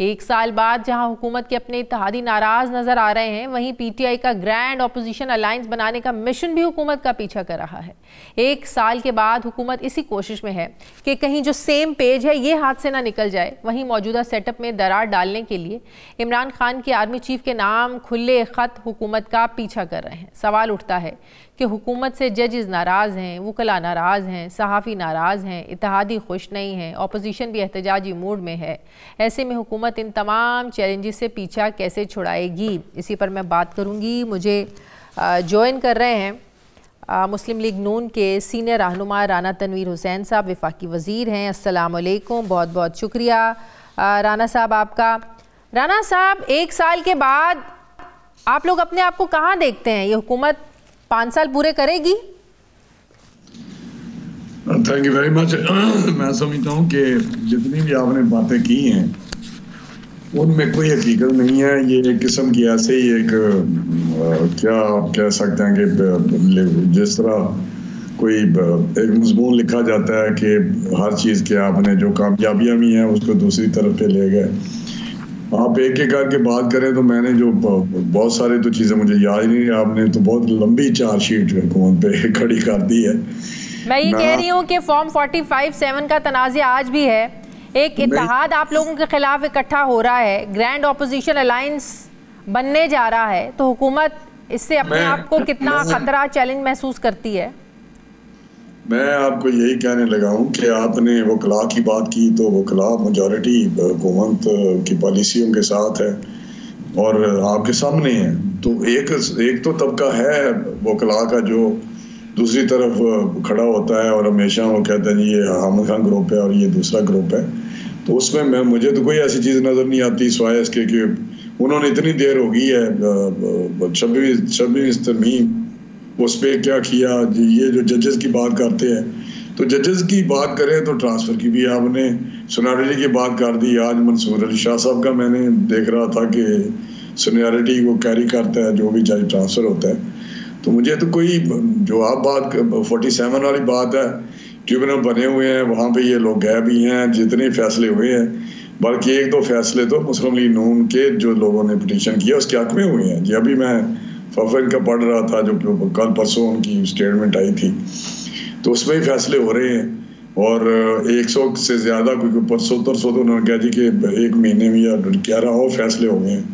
Speaker 1: एक साल बाद जहां हुकूमत के अपने इत्तेहादी नाराज नजर आ रहे हैं, वहीं PTI का ग्रैंड अपोजिशन अलायंस बनाने का मिशन भी हुकूमत का पीछा कर रहा है। एक साल के बाद हुकूमत इसी कोशिश में है कि कहीं जो सेम पेज है ये हाथ से ना निकल जाए। वहीं मौजूदा सेटअप में दरार डालने के लिए इमरान खान के आर्मी चीफ के नाम खुले खत हुकूमत का पीछा कर रहे हैं। सवाल उठता है कि हुकूमत से जजेस नाराज़ हैं, वकला नाराज़ हैं, सहाफ़ी नाराज़ हैं, इत्तेहादी खुश नहीं हैं, अपोजिशन भी एहतजाजी मूड में है। ऐसे में हुकूमत इन तमाम चैलेंजेस से पीछा कैसे छुड़ाएगी, इसी पर मैं बात करूँगी। मुझे ज्वाइन कर रहे हैं मुस्लिम लीग नून के सीनियर रहनुमा राना तनवीर हुसैन साहब, वफाकी वज़ीर हैं। अस्सलाम वालेकुम, बहुत बहुत शुक्रिया राना साहब आपका। राना साहब, एक साल के बाद आप लोग अपने आप को कहाँ देखते हैं? ये हुकूमत 5 साल पूरे करेगी?
Speaker 3: Thank you very much. मैं समझता हूँ कि जितनी भी आपने बातें की हैं उनमें कोई हकीकत नहीं है। ये एक किस्म की ऐसे ही एक क्या आप कह सकते हैं कि जिस तरह कोई एक मजमून लिखा जाता है कि हर चीज़ के आपने जो कामयाबियाँ भी हैं उसको दूसरी तरफ पे ले गए। आप एक एक करके बात करें तो मैंने जो बहुत सारे तो चीज़ें मुझे याद ही नहीं, आपने तो बहुत लंबी चार्जशीट हुकूमत पे खड़ी कर दी है।
Speaker 1: मैं ये कह रही हूँ कि फॉर्म 45-7 का तनाज़ा आज भी है। एक इत्तेहाद आप लोगों के खिलाफ इकट्ठा हो रहा है, ग्रैंड ऑपोजिशन अलायंस बनने जा रहा है, तो हुकूमत इससे अपने आप को कितना खतरा चैलेंज महसूस करती है?
Speaker 3: मैं आपको यही कहने लगा हूँ कि आपने वकला की बात की, तो वकला मेजॉरिटी हुकूमत की पॉलिसियों के साथ है और आपके सामने है। तो एक तो तबका है वकला का जो दूसरी तरफ खड़ा होता है और हमेशा वो कहते हैं ये हामिद खान ग्रुप है और ये दूसरा ग्रुप है। तो उसमें मुझे तो कोई ऐसी चीज़ नज़र नहीं आती सिवाय इसके कि उन्होंने इतनी देर हो गई है 26 तरमीम उस पर क्या किया। ये जो जजेस की बात करते हैं, तो जजेस की बात करें तो ट्रांसफ़र की भी आपने सीनियरिटी की बात कर दी। आज मंसूर अली शाह साहब का मैंने देख रहा था कि सीनियरिटी को कैरी करता है जो भी जज ट्रांसफ़र होता है। तो मुझे तो कोई जो आप बात 47 वाली बात है, ट्रिब्यूनल बने हुए हैं, वहाँ पे ये लोग गए भी हैं, जितने फैसले हुए हैं, बल्कि 1-2 फैसले तो मुस्लिम लीग नून के जो लोगों ने पिटीशन किया उसके हक में हुए हैं। जी अभी मैं फफन का पढ़ रहा था जो कल परसों उनकी स्टेटमेंट आई थी, तो उसमें ही फैसले हो रहे हैं और 100 से ज़्यादा क्योंकि परसों तो उन्होंने कहा जी कि 1 महीने में या 11 और फैसले हो गए हैं।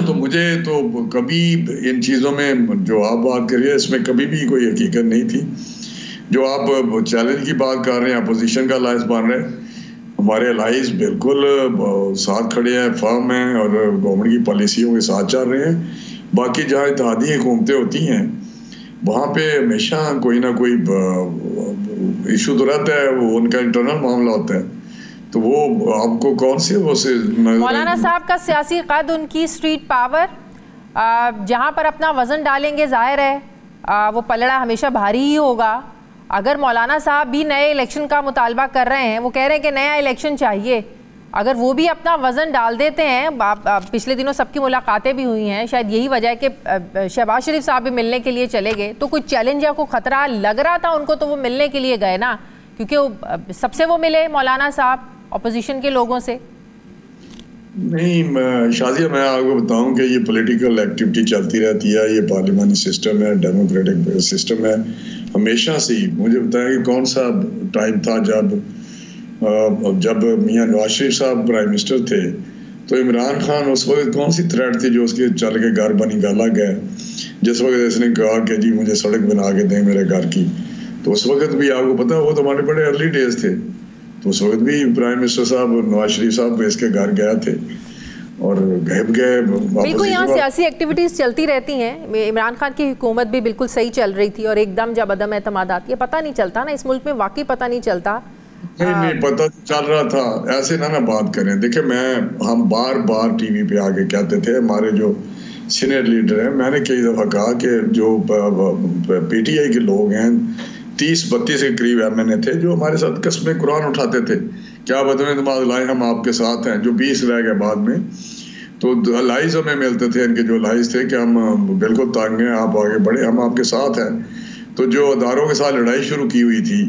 Speaker 3: तो मुझे तो कभी इन चीज़ों में जो आप बात करिए इसमें कभी भी कोई हकीकत नहीं थी। जो आप चैलेंज की बात कर रहे हैं, अपोजिशन का अलायंस बन रहे हैं, हमारे अलायंस बिल्कुल साथ खड़े हैं, फर्म हैं और गवर्नमेंट की पॉलिसियों के साथ चल रहे हैं। बाकी जहाँ इत्तेहादी हुकूमतें होती हैं वहाँ पे हमेशा कोई ना कोई इशू तो रहता है, वो उनका इंटरनल मामला होता है। तो वो आपको कौन से वो से
Speaker 1: मौलाना साहब का सियासी कद, उनकी स्ट्रीट पावर, जहाँ पर अपना वजन डालेंगे जाहिर है वो पलड़ा हमेशा भारी ही होगा। अगर मौलाना साहब भी नए इलेक्शन का मुतालबा कर रहे हैं, वो कह रहे हैं कि नया इलेक्शन चाहिए, अगर वो भी अपना वज़न डाल देते हैं, पिछले दिनों सबकी मुलाकातें भी हुई हैं, शायद यही वजह है कि शहबाज शरीफ साहब भी मिलने के लिए चले गए, तो कोई चैलेंज या कोई ख़तरा लग रहा था उनको, तो वो मिलने के लिए गए ना, क्योंकि सबसे वो मिले मौलाना साहब अपोजिशन के लोगों से।
Speaker 3: नहीं शाजिया, मैं आपको बताऊं कि ये पॉलिटिकल एक्टिविटी चलती रहती है, ये पार्लियामानी सिस्टम है, डेमोक्रेटिक सिस्टम है हमेशा से ही। मुझे बताया कि कौन सा टाइम था जब मियां नवाज शरीफ साहब प्राइम मिनिस्टर थे तो इमरान खान उस वक्त कौन सी थ्रेट थी जो उसके चल के घर बनी गाला गया, जिस वक्त इसने कहा कि जी मुझे सड़क बना के दें मेरे घर की, तो उस वक्त भी आपको पता वो तो हमारे बड़े अर्ली डेज थे, तो उस वक्त भी प्राइम मिनिस्टर साहब नवाज शरीफ साहब इसके घर गए थे और गए।
Speaker 1: बिल्कुल, यहाँ सियासी एक्टिविटीज चलती रहती हैं। इमरान खान की हुकूमत भी बिल्कुल सही चल रही थी और एकदम जब अदम एतमाद आती है पता नहीं चलता ना, इस मुल्क में वाकई पता नहीं चलता।
Speaker 3: नहीं पता चल रहा था, ऐसे ना बात करें। देखिए हम बार बार टीवी पे आके कहते थे, हमारे जो सीनियर लीडर हैं, मैंने कई दफा कहा कि जो पीटीआई के लोग हैं 30-32 के करीब MNA थे जो हमारे साथ कस्मे कुरान उठाते थे, क्या बदमे दिमाग लाए हम आपके साथ हैं, जो 20 रह गए बाद में, तो लाइज हमें मिलते थे, इनके जो लाइज थे कि हम बिल्कुल तंग हैं, आप आगे बढ़े, हम आपके साथ हैं। तो जो अदारों के साथ लड़ाई शुरू की हुई थी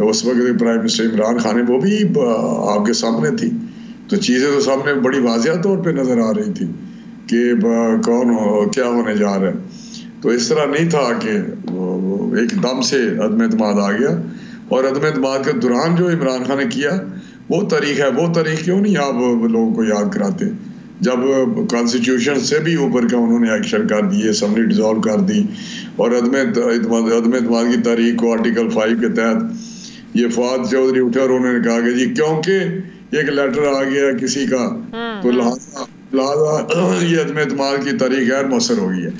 Speaker 3: उस वक्त प्राइम मिनिस्टर इमरान खान ने, वो भी आपके सामने थी, तो चीज़ें तो सामने बड़ी वाज़िया तौर पे नज़र आ रही थी कि क्या होने जा रहा है। तो इस तरह नहीं था कि एकदम से अदम एतमाद आ गया, और अदम एतमाद के दौरान जो इमरान खान ने किया वो तारीख है, वो तारीख क्यों नहीं आप लोगों को याद कराते, जब कॉन्स्टिट्यूशन से भी ऊपर का उन्होंने एक्शन कर दिए, असम्बली डिसॉल्व कर दी, और अदम एतमाद की तारीख को आर्टिकल 5 के तहत ये फवाद चौधरी उठे और उन्होंने कहा कि जी क्योंकि एक लेटर आ गया किसी का, तो लिहाजा ये अदम एतमाद की तारीख गैर मौसर हो गई है।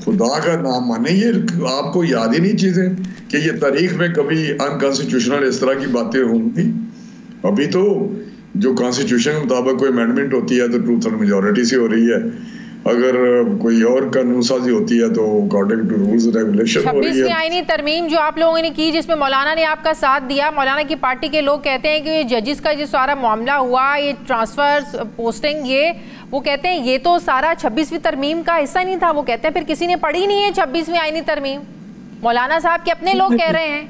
Speaker 3: खुदा का नाम माने, ये आपको याद ही नहीं चीजें कि ये तारीख में कभी अनकॉन्स्टिट्यूशनल इस तरह की बातें होंगी। अभी तो जो कॉन्स्टिट्यूशन के मुताबिक कोई अमेंडमेंट होती है तो 2/3 मेजॉरिटी से हो रही है, अगर कोई और कानून साजी होती है तो अकॉर्डिंग टू रूल्स रेगुलेशन हो रही है।
Speaker 1: 26वीं आईनी तरमीम जो आप लोगों ने की, जिसमें मौलाना ने आपका साथ दिया, मौलाना की पार्टी के लोग कहते हैं कि ये जजेस का जो सारा मामला हुआ, ये ट्रांसफर पोस्टिंग, ये वो कहते हैं ये तो सारा 26वीं तरमीम का हिस्सा नहीं था। वो कहते हैं फिर किसी ने पढ़ी नहीं है 26वीं आईनी तरमीम, मौलाना साहब के अपने लोग कह रहे हैं।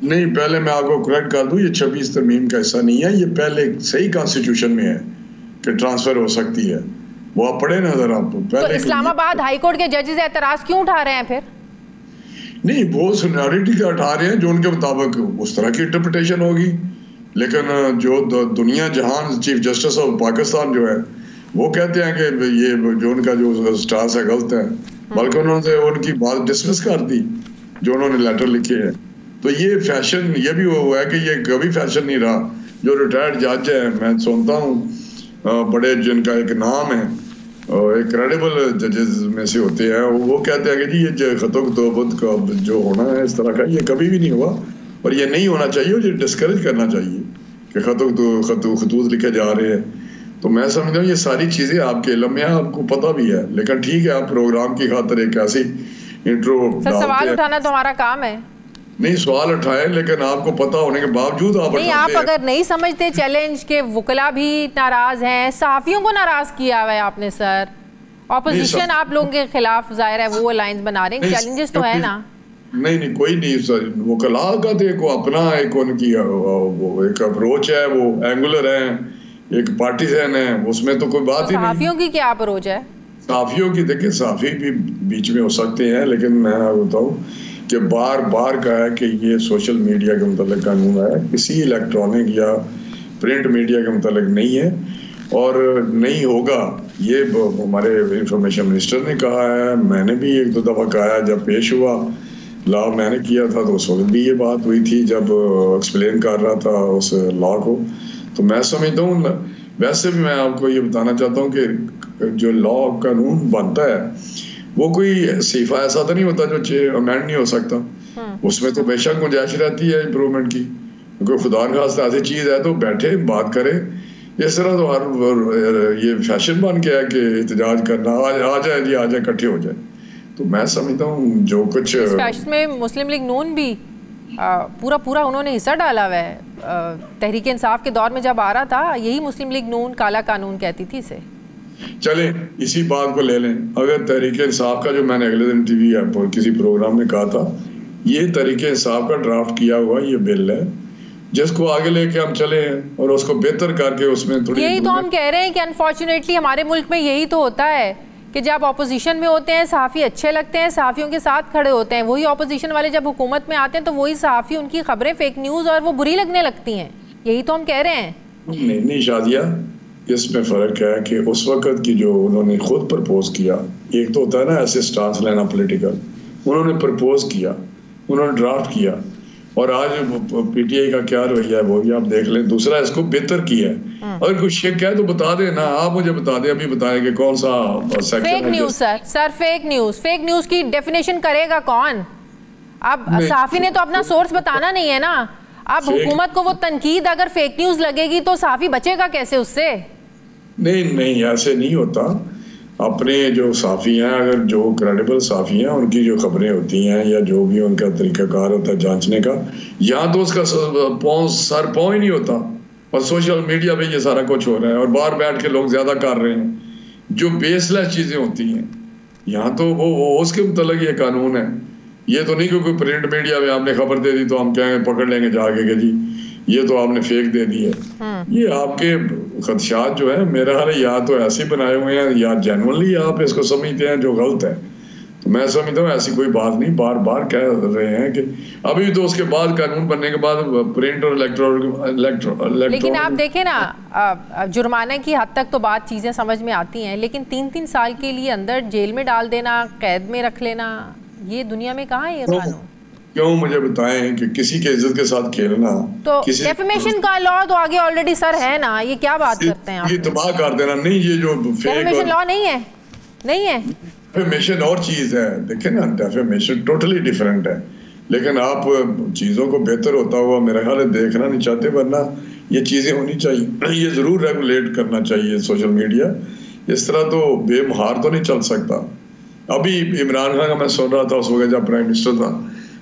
Speaker 1: नहीं,
Speaker 3: पहले मैं आपको करेक्ट कर दूं, ये 26 तरमीम का हिस्सा नहीं है, ये पहले सही कॉन्स्टिट्यूशन में है कि ट्रांसफर हो सकती है, वो आप पढ़े ना जरा।
Speaker 1: तो इस्लामाबाद हाई कोर्ट के जजेस एतराज क्यों उठा रहे हैं फिर?
Speaker 3: नहीं, वो सीनियरिटी का उठा रहे हैं जो उनके मुताबिक उस तरह की इंटरप्रिटेशन होगी, लेकिन जो दुनिया जहान चीफ जस्टिस ऑफ पाकिस्तान जो है वो कहते हैं कि ये जो उनका जो स्टार्स है गलत है, बल्कि उन्होंने उनकी बात डिसमिस कर दी जो उन्होंने लेटर लिखे हैं। तो ये फैशन, ये भी हुआ है कि ये कभी फैशन नहीं रहा। जो रिटायर्ड जज है, मैं सुनता हूँ बड़े जिनका एक नाम है, एक क्रेडिबल जजेस में से होते हैं, वो कहते हैं कि जी ये खतोबत का जो होना है इस तरह का ये कभी भी नहीं हुआ और ये नहीं होना चाहिए, और ये डिस्करेज करना चाहिए कि खतूत लिखे जा रहे हैं। तो मैं समझता हूँ ये सारी चीज़ें आपके इल्म में, आपको पता भी है, लेकिन ठीक है आप प्रोग्राम की खातिर एक ऐसी इंट्रो
Speaker 1: सवाल उठाना तो हमारा काम है।
Speaker 3: नहीं, सवाल उठाए, लेकिन आपको पता होने के बावजूद आप
Speaker 1: नहीं, आप अगर नहीं समझते चैलेंज के, वकला भी नाराज हैं, सहाफियों को नाराज किया हुआ है आपने सर, ऑपोजिशन आप लोगों के खिलाफ जाहिर है वो अलायंस बना रहे हैं, चैलेंजेस तो है ना।
Speaker 3: नहीं कोई नहीं सर, वकला का देखो अपना एक उनकी एक अप्रोच है, वो एंगुलर है, एक पार्टीजन है, उसमें तो कोई बात ही नहीं।
Speaker 1: सहाफियों की क्या अप्रोच है?
Speaker 3: सहाफियों की देखिए, सहाफी भी बीच में हो सकते हैं, लेकिन मैं बताऊं कि बार बार कहा है कि ये सोशल मीडिया के मुतालिक कानून है, किसी इलेक्ट्रॉनिक या प्रिंट मीडिया के मुतालिक नहीं है और नहीं होगा। ये हमारे इंफॉर्मेशन मिनिस्टर ने कहा है, मैंने भी 1-2 दफ़ा कहा है, जब पेश हुआ लॉ मैंने किया था तो उस वक्त भी ये बात हुई थी जब एक्सप्लेन कर रहा था उस लॉ को। तो मैं समझता हूँ, वैसे भी मैं आपको ये बताना चाहता हूँ कि जो लॉ कानून बनता है वो कोई सीफा ऐसा तो नहीं होता जो अमेंड नहीं हो सकता, उसमें तो बेशक गुंजाइश रहती है इम्प्रूवमेंट की। कोई खुदा न खास्ता ऐसी चीज़ है तो बैठे बात करें, इस तरह तो हर ये फैशन बन गया है कि एहतजाज करना, आ जाए जी, आ जाए, इकट्ठे हो जाए। तो मैं समझता हूँ जो कुछ
Speaker 1: इस फैशन में मुस्लिम लीग नून भी पूरा उन्होंने हिस्सा डाला हुआ है। तहरीक इंसाफ के दौर में जब आ रहा था, यही मुस्लिम लीग नून काला कानून कहती थी इसे।
Speaker 3: चले इसी बात को ले लें, अगर तहरीक इंसाफ का जो मैंने अगले दिन टीवी या किसी प्रोग्राम में कहा था, ये तहरीक इंसाफ का ड्राफ्ट किया हुआ ये बिल है जिसको आगे लेके हम चले हैं और उसको बेहतर करके उसमें थोड़ी,
Speaker 1: यही तो हम कह रहे हैं कि अनफॉर्चुनेटली हमारे मुल्क में यही तो होता है कि जब अपोजिशन में होते हैं सहाफ़ी अच्छे लगते हैं, सहाफ़ियों के साथ खड़े होते हैं, वही अपोजिशन वाले जब हुकूमत में आते हैं तो वही सहाफ़ी, उनकी खबरें फेक न्यूज़ और वो बुरी लगने लगती हैं। यही तो हम कह रहे हैं।
Speaker 3: नहीं शादिया, इसमें फ़र्क है कि उस वक़्त की जो उन्होंने खुद प्रपोज किया, एक तो होता है ना ऐसे स्टांस लेना पॉलिटिकल, उन्होंने प्रपोज किया, उन्होंने ड्राफ्ट किया, और आज पीटीआई का क्या रवैया है वो भी आप देख लें। दूसरा, इसको बेहतर किया है। अगर कुछ शक है तो बता दें ना, आप मुझे बता दें, अभी बताएं कि कौन सा सेक्शन है।
Speaker 1: Fake news sir fake news की डेफिनेशन करेगा कौन? अब सहाफ़ी ने तो अपना सोर्स बताना नहीं है ना। अब हुकूमत को वो तनकीद अगर फेक न्यूज़ लगेगी तो सहाफ़ी बचेगा कैसे उससे?
Speaker 3: नहीं, ऐसे नहीं होता। अपने जो साफ़ी हैं, अगर जो क्रेडिबल साफ़ी हैं, उनकी जो खबरें होती हैं या जो भी उनका तरीक़ाकार होता है जांचने का, यहाँ तो उसका सर पाँव ही नहीं होता, और सोशल मीडिया पे ये सारा कुछ हो रहा है, और बाहर बैठ के लोग ज़्यादा कर रहे हैं जो बेसलेस चीज़ें होती हैं। यहाँ तो वो उसके मुतल्लिक़ ये कानून है। ये तो नहीं कि कोई प्रिंट मीडिया में आपने खबर दे दी तो हम कहेंगे पकड़ लेंगे जाके कि जी ये तो आपने फेक दे दी है। ये आपके खदशात जो है, मेरा हाल या तो ऐसे बनाए हुए हैं या जेन्युइनली आप इसको समझते हैं जो गलत है। तो मैं समझता हूँ ऐसी कोई बात नहीं। बार बार कह रहे हैं कि अभी तो उसके बाद कानून बनने के बाद प्रिंट और इलेक्ट्रॉनिक,
Speaker 1: लेकिन आप देखें ना, जुर्माने की हद तक तो बात चीज़ें समझ में आती हैं, लेकिन 3-3 साल के लिए अंदर जेल में डाल देना, कैद में रख लेना, ये दुनिया में कहाँ है ये कानून?
Speaker 3: क्यों मुझे बताएं कि किसी के इज्जत के साथ खेलना,
Speaker 1: तो डेफेमेशन का लॉ तो आगे ऑलरेडी सर है ना, ये क्या बात करते हैं आप?
Speaker 3: ये तबाह कर देना। नहीं, ये जो
Speaker 1: डेफेमेशन लॉ नहीं है।
Speaker 3: डेफेमेशन और चीज है, देखें ना, डेफेमेशन टोटली डिफरेंट है। लेकिन आप चीजों को बेहतर होता हुआ मेरा ख्याल है देखना नहीं चाहते, वरना ये चीजें होनी चाहिए। ये जरूर रेगुलेट करना चाहिए सोशल मीडिया। इस तरह तो बेमहार तो नहीं चल सकता। अभी इमरान खान का मैं सुन रहा था उस वक्त जब प्राइम मिनिस्टर था,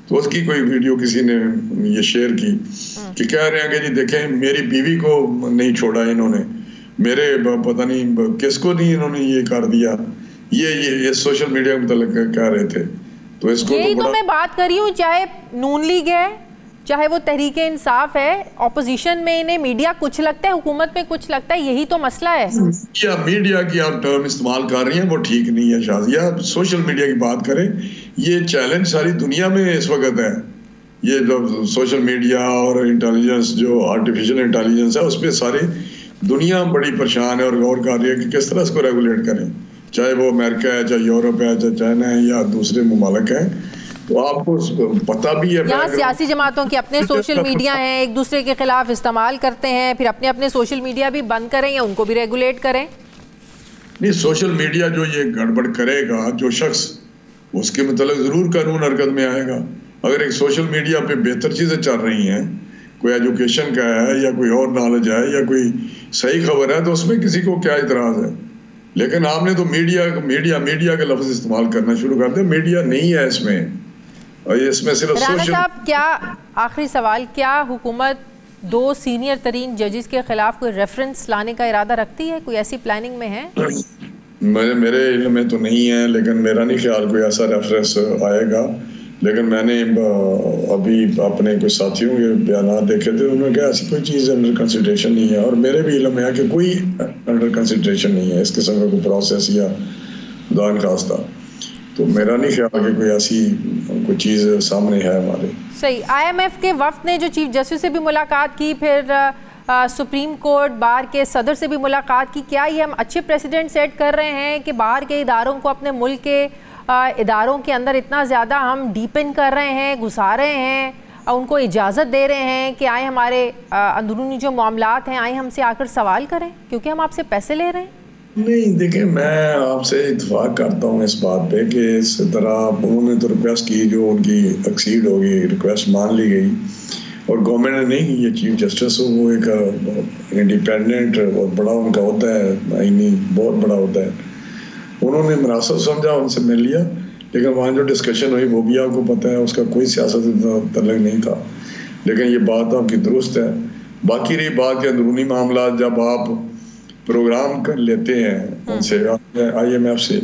Speaker 3: तो उसकी कोई वीडियो किसी ने ये शेयर की कि कह रहे हैं कि जी देखें मेरी बीवी को नहीं छोड़ा इन्होंने, मेरे पता नहीं किसको नहीं इन्होंने ये कर दिया। ये सोशल मीडिया के मतलब कह रहे थे। तो इसको
Speaker 1: यही तो मैं बात कर रही हूँ, चाहे नून लीग है, चाहे वो तहरीके इंसाफ है, ऑपोजिशन में इन्हें मीडिया कुछ लगता है, हुकूमत में कुछ लगता है, यही तो मसला है।
Speaker 3: या मीडिया की आप टर्म इस्तेमाल कर रही हैं वो ठीक नहीं है शाजिया। सोशल मीडिया की बात करें, ये चैलेंज सारी दुनिया में इस वक्त है। ये जो सोशल मीडिया और इंटेलिजेंस, जो आर्टिफिशियल इंटेलिजेंस है, उस पर सारी दुनिया बड़ी परेशान है और गौर कर रही है कि किस तरह इसको रेगुलेट करें, चाहे वो अमेरिका है, चाहे यूरोप है, चाहे चाइना है या दूसरे ममालिक हैं। तो आपको पता भी है,
Speaker 1: यहाँ सियासी जमातों के अपने सोशल मीडिया हैं, एक दूसरे के खिलाफ इस्तेमाल करते हैं, फिर अपने अपने सोशल मीडिया भी बंद करें या उनको भी रेगुलेट करें।
Speaker 3: नहीं, सोशल मीडिया जो ये गड़बड़ करेगा जो शख्स, उसके मतलब जरूर कानून हरकत में आएगा। अगर एक सोशल मीडिया पे बेहतर चीजें चल रही हैं, कोई एजुकेशन का है या कोई और नॉलेज है या कोई सही खबर है, तो उसमें किसी को क्या इतराज है। लेकिन आपने तो मीडिया के लफ्ज इस्तेमाल करना शुरू कर दिया। मीडिया नहीं है इसमें, और इसमें सिर्फ सोशल।
Speaker 1: साहब, क्या आखिरी सवाल, क्या हुकूमत 2 सीनियर तरीन जजेस के खिलाफ कोई रेफरेंस लाने का इरादा रखती है? कोई ऐसी प्लानिंग में है?
Speaker 3: मेरे इल्म में तो नहीं है, लेकिन मेरा नहीं ख्याल कोई ऐसा रेफरेंस आएगा। लेकिन मैंने अभी अपने कुछ साथियों के बयान देखे थे, उन्होंने कहा ऐसी कोई चीज़ अंडर कंसिडरेशन नहीं है, और मेरे भी इल्म में है कि कोई अंडर कंसिडरेशन नहीं है इस किस्म का कोई प्रोसेस या दान खास्ता। तो मेरा नहीं ख्याल कि कोई ऐसी कोई चीज़ सामने है हमारे।
Speaker 1: सही। IMF के वफ्द ने जो चीफ जस्टिस से भी मुलाकात की, फिर सुप्रीम कोर्ट बार के सदर से भी मुलाकात की, क्या ये हम अच्छे प्रेसिडेंट सेट कर रहे हैं कि बाहर के इदारों को अपने मुल्क के इदारों के अंदर इतना ज़्यादा हम डीपन कर रहे हैं, घुसा रहे हैं, उनको इजाज़त दे रहे हैं कि आए हमारे अंदरूनी जो मामलात हैं, आए हमसे आकर सवाल करें क्योंकि हम आपसे पैसे ले रहे हैं?
Speaker 3: नहीं, देखिए, मैं आपसे इत्तेफाक करता हूँ इस बात पे कि इस तरह उन्होंने तो रिक्वेस्ट की, जो उनकी एक्सीड होगी, रिक्वेस्ट मान ली गई, और गवर्नमेंट ने नहीं की। ये चीफ जस्टिस हो, वो एक इंडिपेंडेंट बहुत बड़ा उनका होता है, आईनी बहुत बड़ा होता है। उन्होंने मुनासिब समझा, उनसे मिल लिया, लेकिन वहाँ जो डिस्कशन हुई वो भी आपको पता है, उसका कोई सियासत तल्लुक़ नहीं था। लेकिन ये बात आपकी दुरुस्त है। बाकी रही बात के अंदरूनी मामला, जब आप प्रोग्राम कर लेते हैं उनसे, IMF से,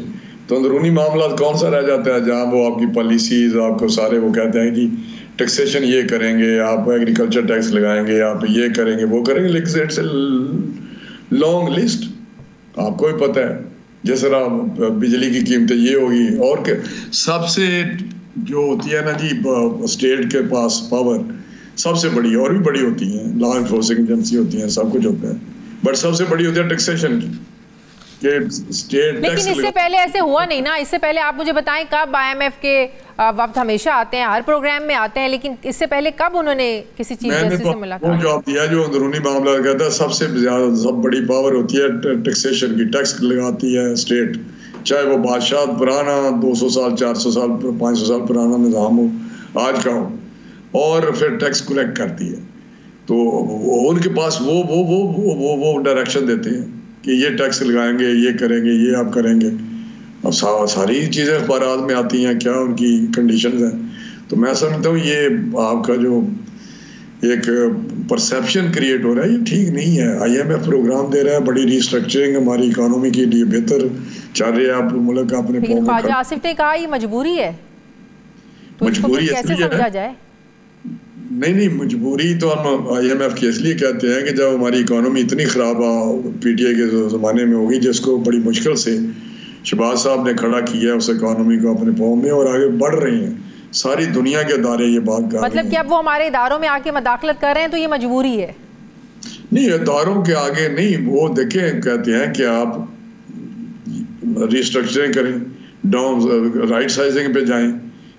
Speaker 3: तो अंदरूनी मामला कौन सा रह जाता है जहाँ वो आपकी पॉलिसीज आपको सारे वो कहते हैं कि टैक्सेशन ये करेंगे, आप एग्रीकल्चर टैक्स लगाएंगे, आप ये करेंगे, वो करेंगे, लेकिन इट्स ए लॉन्ग लिस्ट। आपको भी पता है जिस तरह बिजली की कीमतें ये होगी, और सबसे जो होती है ना जी स्टेट के पास पावर सबसे बड़ी और भी बड़ी होती है, लॉ एनफोर्सिंग एजेंसी होती है, सब कुछ होता है, बट सबसे बड़ी होती है टैक्सेशन की, स्टेट
Speaker 1: लेकिन इससे पहले ऐसे हुआ नहीं ना। इससे पहले आप मुझे बताएं कब IMF के वक्त हमेशा आते हैं, हर प्रोग्राम में आते हैं, लेकिन इससे पहले कब उन्होंने किसी चीफ जस्टिस से मुलाकात?
Speaker 3: वो जवाब दिया जो अंदरूनी मामला कहता है सबसे ज्यादा सब बड़ी पावर होती है टैक्सेशन की। टैक्स लगाती है स्टेट, चाहे वो बादशाह पुराना 200 साल 400 साल 500 साल पुराना निज़ाम हो, आज का हो, और फिर टैक्स कलेक्ट करती है। तो उनके पास वो डायरेक्शन देते हैं कि ये टैक्स लगाएंगे, ये करेंगे, ये आप करेंगे। अब सारी चीज़ें अखबारात में आती हैं, क्या उनकी कंडीशंस हैं। तो मैं समझता हूँ ये आपका जो एक परसेप्शन क्रिएट हो रहा है ये ठीक नहीं है। IMF प्रोग्राम दे रहा है, बड़ी रिस्ट्रक्चरिंग हमारी इकोनॉमी के लिए बेहतर चल रही है। आप मुल्क अपने
Speaker 1: ख्वाजा आसिफ ने कहा ये मजबूरी है, तो
Speaker 3: मजबूरी
Speaker 1: कैसे समझा जाए?
Speaker 3: नहीं, मजबूरी तो हम IMF के इसलिए कहते हैं कि जब हमारी इकोनॉमी इतनी ख़राब PTI के ज़माने में होगी, जिसको बड़ी मुश्किल से शहबाज साहब ने खड़ा किया है उस इकोनॉमी को अपने पाँव में, और आगे बढ़ रही हैं सारी दुनिया के इदारे ये बात कर
Speaker 1: मतलब कि अब वो हमारे इदारों में आके मदाखलत कर रहे हैं, तो ये मजबूरी है?
Speaker 3: नहीं, इदारों के आगे नहीं, वो देखें कहते हैं कि आप रिस्ट्रक्चरिंग करें, डाउन राइट साइजिंग पे जाएं,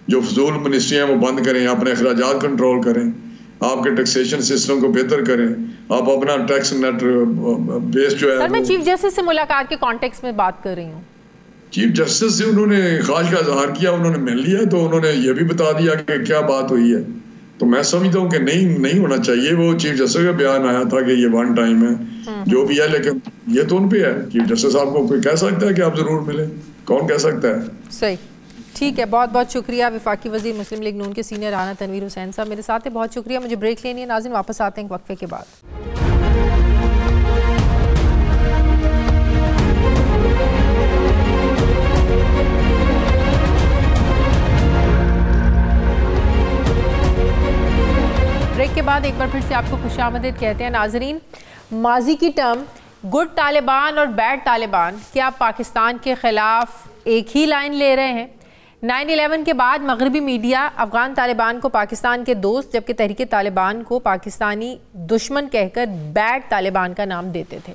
Speaker 3: जो फजूल मिनिस्ट्रियाँ वो बंद करें, अपने अखराजात कंट्रोल करें, आपके टैक्सेशन सिस्टम को बेहतर करें, आप अपना टैक्स नेट बेस जो है।
Speaker 1: सर मैं चीफ जस्टिस से मुलाकात के कॉन्टेक्स्ट में बात कर रही हूँ।
Speaker 3: चीफ जस्टिस से उन्होंने ख्वाहिश का इजहार किया, उन्होंने मिल लिया, तो उन्होंने ये भी बता दिया कि क्या बात हुई है। तो मैं समझता हूँ कि नहीं होना चाहिए। वो चीफ जस्टिस का बयान आया था कि ये वन टाइम है जो भी है, लेकिन ये तो उन पे है। चीफ जस्टिस साहब को कोई कह सकता है कि आप जरूर मिले? कौन कह सकता है?
Speaker 1: सही, ठीक है, बहुत बहुत शुक्रिया। वफाकी वजीर मुस्लिम लीग नून के सीनियर राना तनवीर हुसैन साहब मेरे साथ है, बहुत शुक्रिया। मुझे ब्रेक लेनी है नाज़रीन, वापस आते हैं वक्फे के बाद। ब्रेक के बाद एक बार फिर से आपको खुशामदीद कहते हैं नाजरीन। माजी की टर्म गुड तालिबान और बैड तालिबान क्या पाकिस्तान के ख़िलाफ़ एक ही लाइन ले रहे हैं? 9/11 के बाद मगरबी मीडिया अफ़गान तालिबान को पाकिस्तान के दोस्त जबकि तहरीक तालिबान को पाकिस्तानी दुश्मन कहकर बैड तालिबान का नाम देते थे,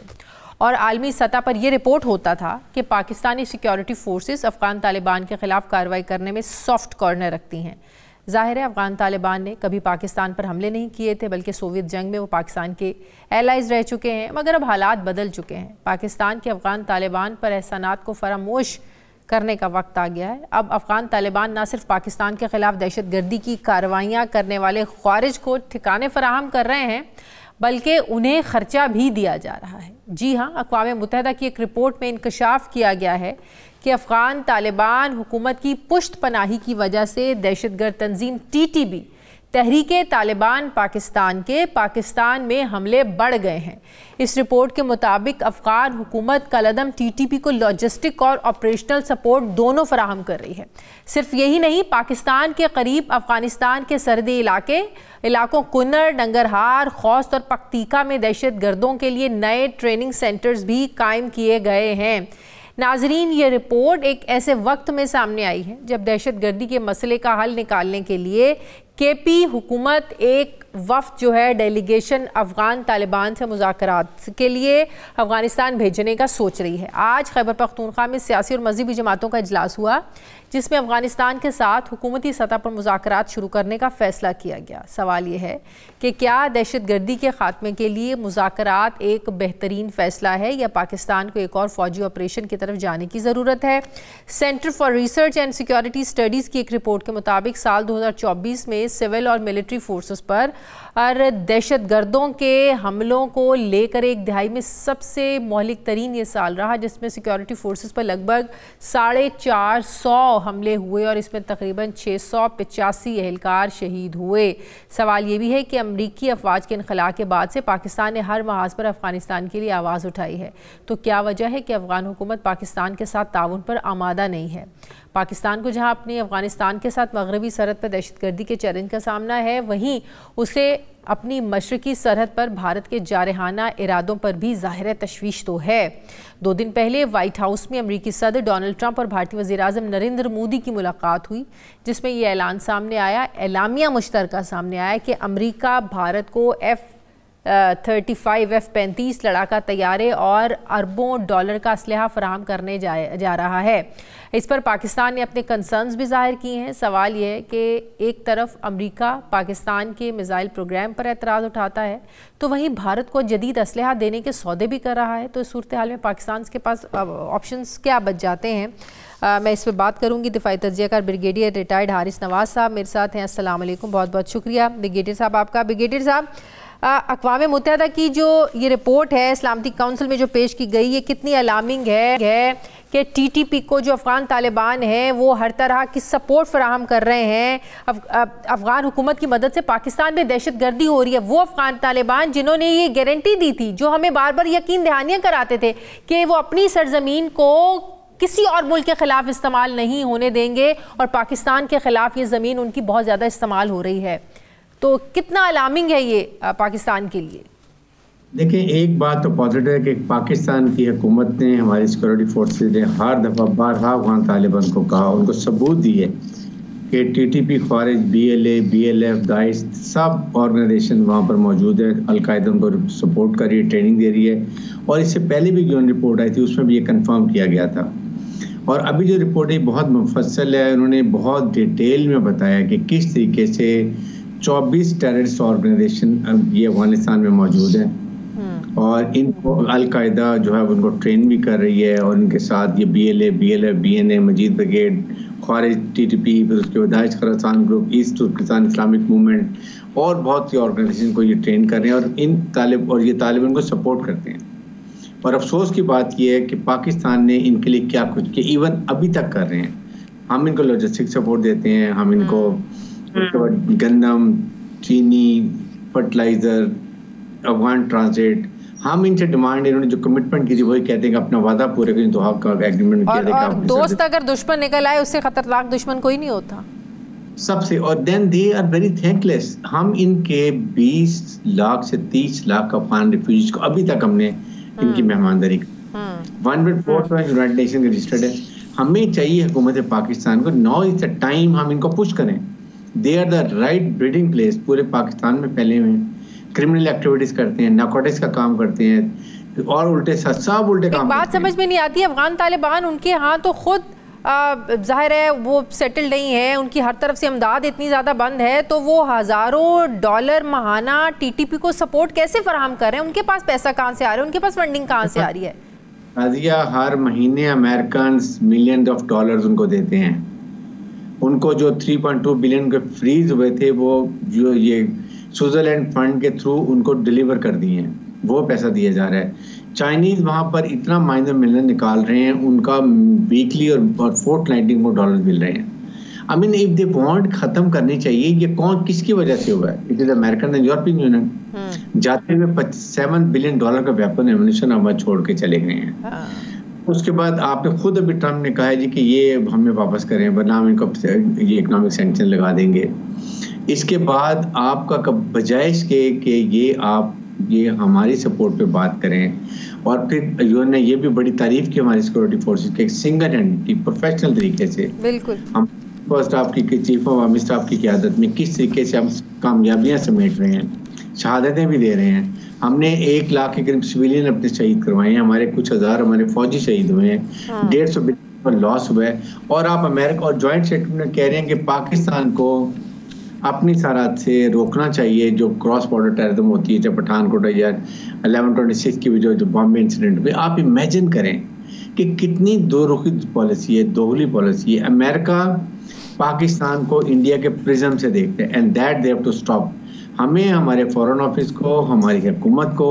Speaker 1: और आलमी सतह पर यह रिपोर्ट होता था कि पाकिस्तानी सिक्योरिटी फोर्सेस अफ़गान तालिबान के ख़िलाफ़ कार्रवाई करने में सॉफ्ट कॉर्नर रखती हैं। ज़ाहिर है अफ़गान तालिबान ने कभी पाकिस्तान पर हमले नहीं किए थे, बल्कि सोवियत जंग में वो पाकिस्तान के एलाइज रह चुके हैं, मगर अब हालात बदल चुके हैं। पाकिस्तान के अफ़गान तालिबान पर एहसानात को फरामोश करने का वक्त आ गया है। अब अफ़गान तालिबान न सिर्फ पाकिस्तान के ख़िलाफ़ दहशतगर्दी की कार्रवाइयाँ करने वाले ख्वारिज को ठिकाने फराहम कर रहे हैं, बल्कि उन्हें ख़र्चा भी दिया जा रहा है। जी हाँ, अक़वाम मुत्तहिदा की एक रिपोर्ट में इंकशाफ किया गया है कि अफ़गान तालिबान हुकूमत की पुश्त पनाही की वजह से दहशतगर्द तंजीम TTP तहरीके तालिबान पाकिस्तान में हमले बढ़ गए हैं। इस रिपोर्ट के मुताबिक अफ़गान हुकूमत कलअदम TTP को लॉजिस्टिक और ऑपरेशनल सपोर्ट दोनों फराहम कर रही है। सिर्फ यही नहीं, पाकिस्तान के करीब अफ़गानिस्तान के सरहदी इलाकों कुन्नर, नंगरहार, खौस्त और पख्तीका में दहशत गर्दों के लिए नए ट्रेनिंग सेंटर्स भी कायम किए गए हैं। नाजरीन, ये रिपोर्ट एक ऐसे वक्त में सामने आई है जब दहशत गर्दी के मसले का हल निकालने के लिए KP हुकूमत एक वफ़द जो है डेलीगेशन अफ़गान तालिबान से मुज़ाकरात के लिए अफ़गानिस्तान भेजने का सोच रही है। आज खैबर पख्तूनख्वा में सियासी और मज़हबी जमातों का इजलास हुआ, जिसमें अफ़गानिस्तान के साथ हुकूमती सतह पर मुज़ाकरात शुरू करने का फ़ैसला किया गया। सवाल ये है कि क्या दहशत गर्दी के ख़ात्मे के लिए मुज़ाकरात एक बेहतरीन फ़ैसला है या पाकिस्तान को एक और फ़ौजी ऑपरेशन की तरफ जाने की ज़रूरत है? Centre for research and security studies की एक रिपोर्ट के मुताबिक साल 2024 में सिविल और मिलिट्री फोर्सेस पर और दहशत गर्दों के हमलों को लेकर एक दिहाई में सबसे मौलिक तरीन ये साल रहा, जिसमें सिक्योरिटी फोर्सेस पर लगभग 450 हमले हुए और इसमें तकरीबन 685 एहलकार शहीद हुए। सवाल ये भी है कि अमरीकी अफवाज के इनखला के बाद से पाकिस्तान ने हर महाज पर अफगानिस्तान के लिए आवाज़ उठाई है, तो क्या वजह है कि अफगान हुकूमत पाकिस्तान के साथ ताउन पर आमादा नहीं है? पाकिस्तान को जहां अपनी अफगानिस्तान के साथ मगरबी सरहद पर दहशतगर्दी के चैलेंज का सामना है, वहीं उसे अपनी मशरकी सरहद पर भारत के जारहाना इरादों पर भी ज़ाहिर तशवीश तो है। 2 दिन पहले व्हाइट हाउस में अमरीकी सदर डोनाल्ड ट्रंप और भारतीय वज़ीर आज़म नरेंद्र मोदी की मुलाकात हुई, जिसमें यह ऐलामिया मुश्तरका सामने आया कि अमरीका भारत को 35 F-35 लड़ाका तैयारे और अरबों डॉलर का असलहा फराहम करने जा रहा है। इस पर पाकिस्तान ने अपने कंसर्न्स भी जाहिर किए हैं। सवाल यह है कि एक तरफ अमेरिका पाकिस्तान के मिसाइल प्रोग्राम पर एतराज़ उठाता है तो वहीं भारत को जदीद असलहा देने के सौदे भी कर रहा है। तो इस सूरत हाल में पाकिस्तान के पास ऑप्शंस क्या बच जाते हैं? मैं इस पर बात करूंगी। दिफाई तज्जियाकार ब्रिगेडियर रिटायर्ड हारिस नवाज साहब मेरे साथ हैं। अस्सलाम वालेकुम, बहुत बहुत शुक्रिया ब्रिगेडियर साहब आपका। ब्रिगेडियर साहब, अक़वाम मुत्तहिदा की जो ये रिपोर्ट है इस्लामिक काउंसिल में जो पेश की गई, ये कितनी अलार्मिंग है कि TTP को जो अफ़गान तालिबान हैं वो हर तरह की सपोर्ट फराहम कर रहे हैं। अफ़गान हुकूमत की मदद से पाकिस्तान में दहशतगर्दी हो रही है। वो अफ़गान तालिबान जिन्होंने ये गारंटी दी थी, जो हमें बार बार यकीन दहानियाँ कराते थे कि वो अपनी सरजमीन को किसी और मुल्क के ख़िलाफ़ इस्तेमाल नहीं होने देंगे और पाकिस्तान के ख़िलाफ़ ये ज़मीन उनकी बहुत ज़्यादा इस्तेमाल हो रही है। तो कितना अलार्मिंग है ये पाकिस्तान के लिए?
Speaker 4: देखिए, एक बात तो पॉजिटिव है कि पाकिस्तान की हुकूमत ने, हमारी सिक्योरिटी फोर्सेज ने हर दफ़ा बारहा अफ़गान तालिबान को कहा, उनको सबूत दिए कि TTP, ख्वारिज, BLA, BLF, दाइश सब ऑर्गेनाइजेशन वहाँ पर मौजूद है। अलकायदा उनको सपोर्ट कर रही है, ट्रेनिंग दे रही है। और इससे पहले भी जो रिपोर्ट आई थी उसमें भी ये कन्फर्म किया गया था। और अभी जो रिपोर्ट है बहुत मुफस्सल है। उन्होंने बहुत डिटेल में बताया कि किस तरीके से 24 टेररिस्ट ऑर्गेनाइजेशन ये अफगानिस्तान में मौजूद हैं और इनको अलकायदा जो है उनको ट्रेन भी कर रही है। और इनके साथ ये BLA, BLF, BNA, Majeed brigade, ख्वारिज, TTP, फिर उसके बाद Daesh Khorasan group, East Turkistan Islamic movement और बहुत सी ऑर्गेनाइजेशन को ये ट्रेन कर रहे हैं और ये तालिबान को सपोर्ट करते हैं। और अफसोस की बात यह है कि पाकिस्तान ने इनके लिए क्या कुछ किया, इवन अभी तक कर रहे हैं। हम इनको लॉजिस्टिक सपोर्ट देते हैं, हम इनको गंदम, चीनी, फर्टिलाइजर, अफगान ट्रांजिट, हम इनसे डिमांड, इन्होंने जो कमिटमेंट की थी वही कहते हैं कि अपना वादा पूरे करें, तो का एग्रीमेंट किया।
Speaker 1: और दोस्त अगर दुश्मन निकल आए उससे खतरनाक दुश्मन कोई नहीं होता
Speaker 4: सबसे। और then they are very thankless. हम इनके 20 लाख से 30 लाख अफगान रिफ्यूजीज को अभी तक हमने इनकी मेहमानदारी 1.4 यूनाइटेड नेशन रजिस्टर्ड है। हमें चाहिए हुकूमत पाकिस्तान को, नाउ इज द टाइम हम इनको पुश करें। They are the right breeding place. पूरे पाकिस्तान में फैले हुए हैं, क्रिमिनल एक्टिविटीज करते हैं, नारकोटिक्स का काम करते हैं और उल्टे सब उल्टे काम।
Speaker 1: बात समझ में नहीं आती, अफगान तालिबान उनके यहाँ तो खुद जाहिर है वो सेटल नहीं है, उनकी हर तरफ से इमदाद इतनी ज़्यादा बंद है, तो वो हज़ारों डॉलर महाना TTP को सपोर्ट कैसे फराहम कर रहे हैं? उनके पास पैसा कहाँ से आ रहा है? उनके पास फंडिंग कहाँ से आ रही है?
Speaker 4: राजिया, हर महीने अमेरिकन मिलियन ऑफ डॉलर्स उनको देते हैं। उनको जो 3.2 बिलियन के फ्रीज हुए थे वो जो ये स्विट्जरलैंड फंड के थ्रू उनको डिलीवर कर दिए हैं, वो पैसा दिया जा रहा है। चाइनीज वहाँ पर इतना माइनर मिलियन निकाल रहे हैं, उनका वीकली और फोर्टनाइटली वो डॉलर मिल रहे हैं। I mean if they want खत्म करनी चाहिए। ये कौन किसकी वजह से हुआ है? It is American and European union जाते हुए 7 बिलियन डॉलर का वेपन एम्युनिशन अब छोड़ के चले गए हैं। उसके बाद आपने खुद अभी ट्रम्प ने कहा है जी कि ये हमें वापस करें वरना हम इनको ये इकोनॉमिक सैंक्शन लगा देंगे। इसके बाद आपका बजाय इसके कि ये हमारी सपोर्ट पे बात करें और फिर उन्होंने ये भी बड़ी तारीफ की हमारी सिक्योरिटी फोर्सेस के सिंगल हैंड की प्रोफेशनल तरीके से।
Speaker 1: बिल्कुल
Speaker 4: हम फर्स्ट स्टाफ की चीफ ऑफ आर्मी स्टाफ की क़यादत में किस तरीके से हम कामयाबियां समेट रहे हैं, शहादतें भी दे रहे हैं। हमने 1 लाख के करीब सिविलियन अपने शहीद करवाए हैं, हमारे कुछ हज़ार हमारे फौजी शहीद हुए हैं, 150 बिलियन पर लॉस हुआ है। और आप अमेरिका और जॉइंट स्टेटमेंट में कह रहे हैं कि पाकिस्तान को अपनी सरहद से रोकना चाहिए जो क्रॉस बॉर्डर टेररिज्म होती है, चाहे पठानकोट या 11/26 की जो बॉम्बे इंसिडेंट पे। आप इमेजिन करें कि कितनी दोरुखी पॉलिसी है, दोगली पॉलिसी है। अमेरिका पाकिस्तान को इंडिया के प्रिज्म से देखते हैं and that they have to stop. हमें हमारे फॉरेन ऑफिस को, हमारी हुकूमत को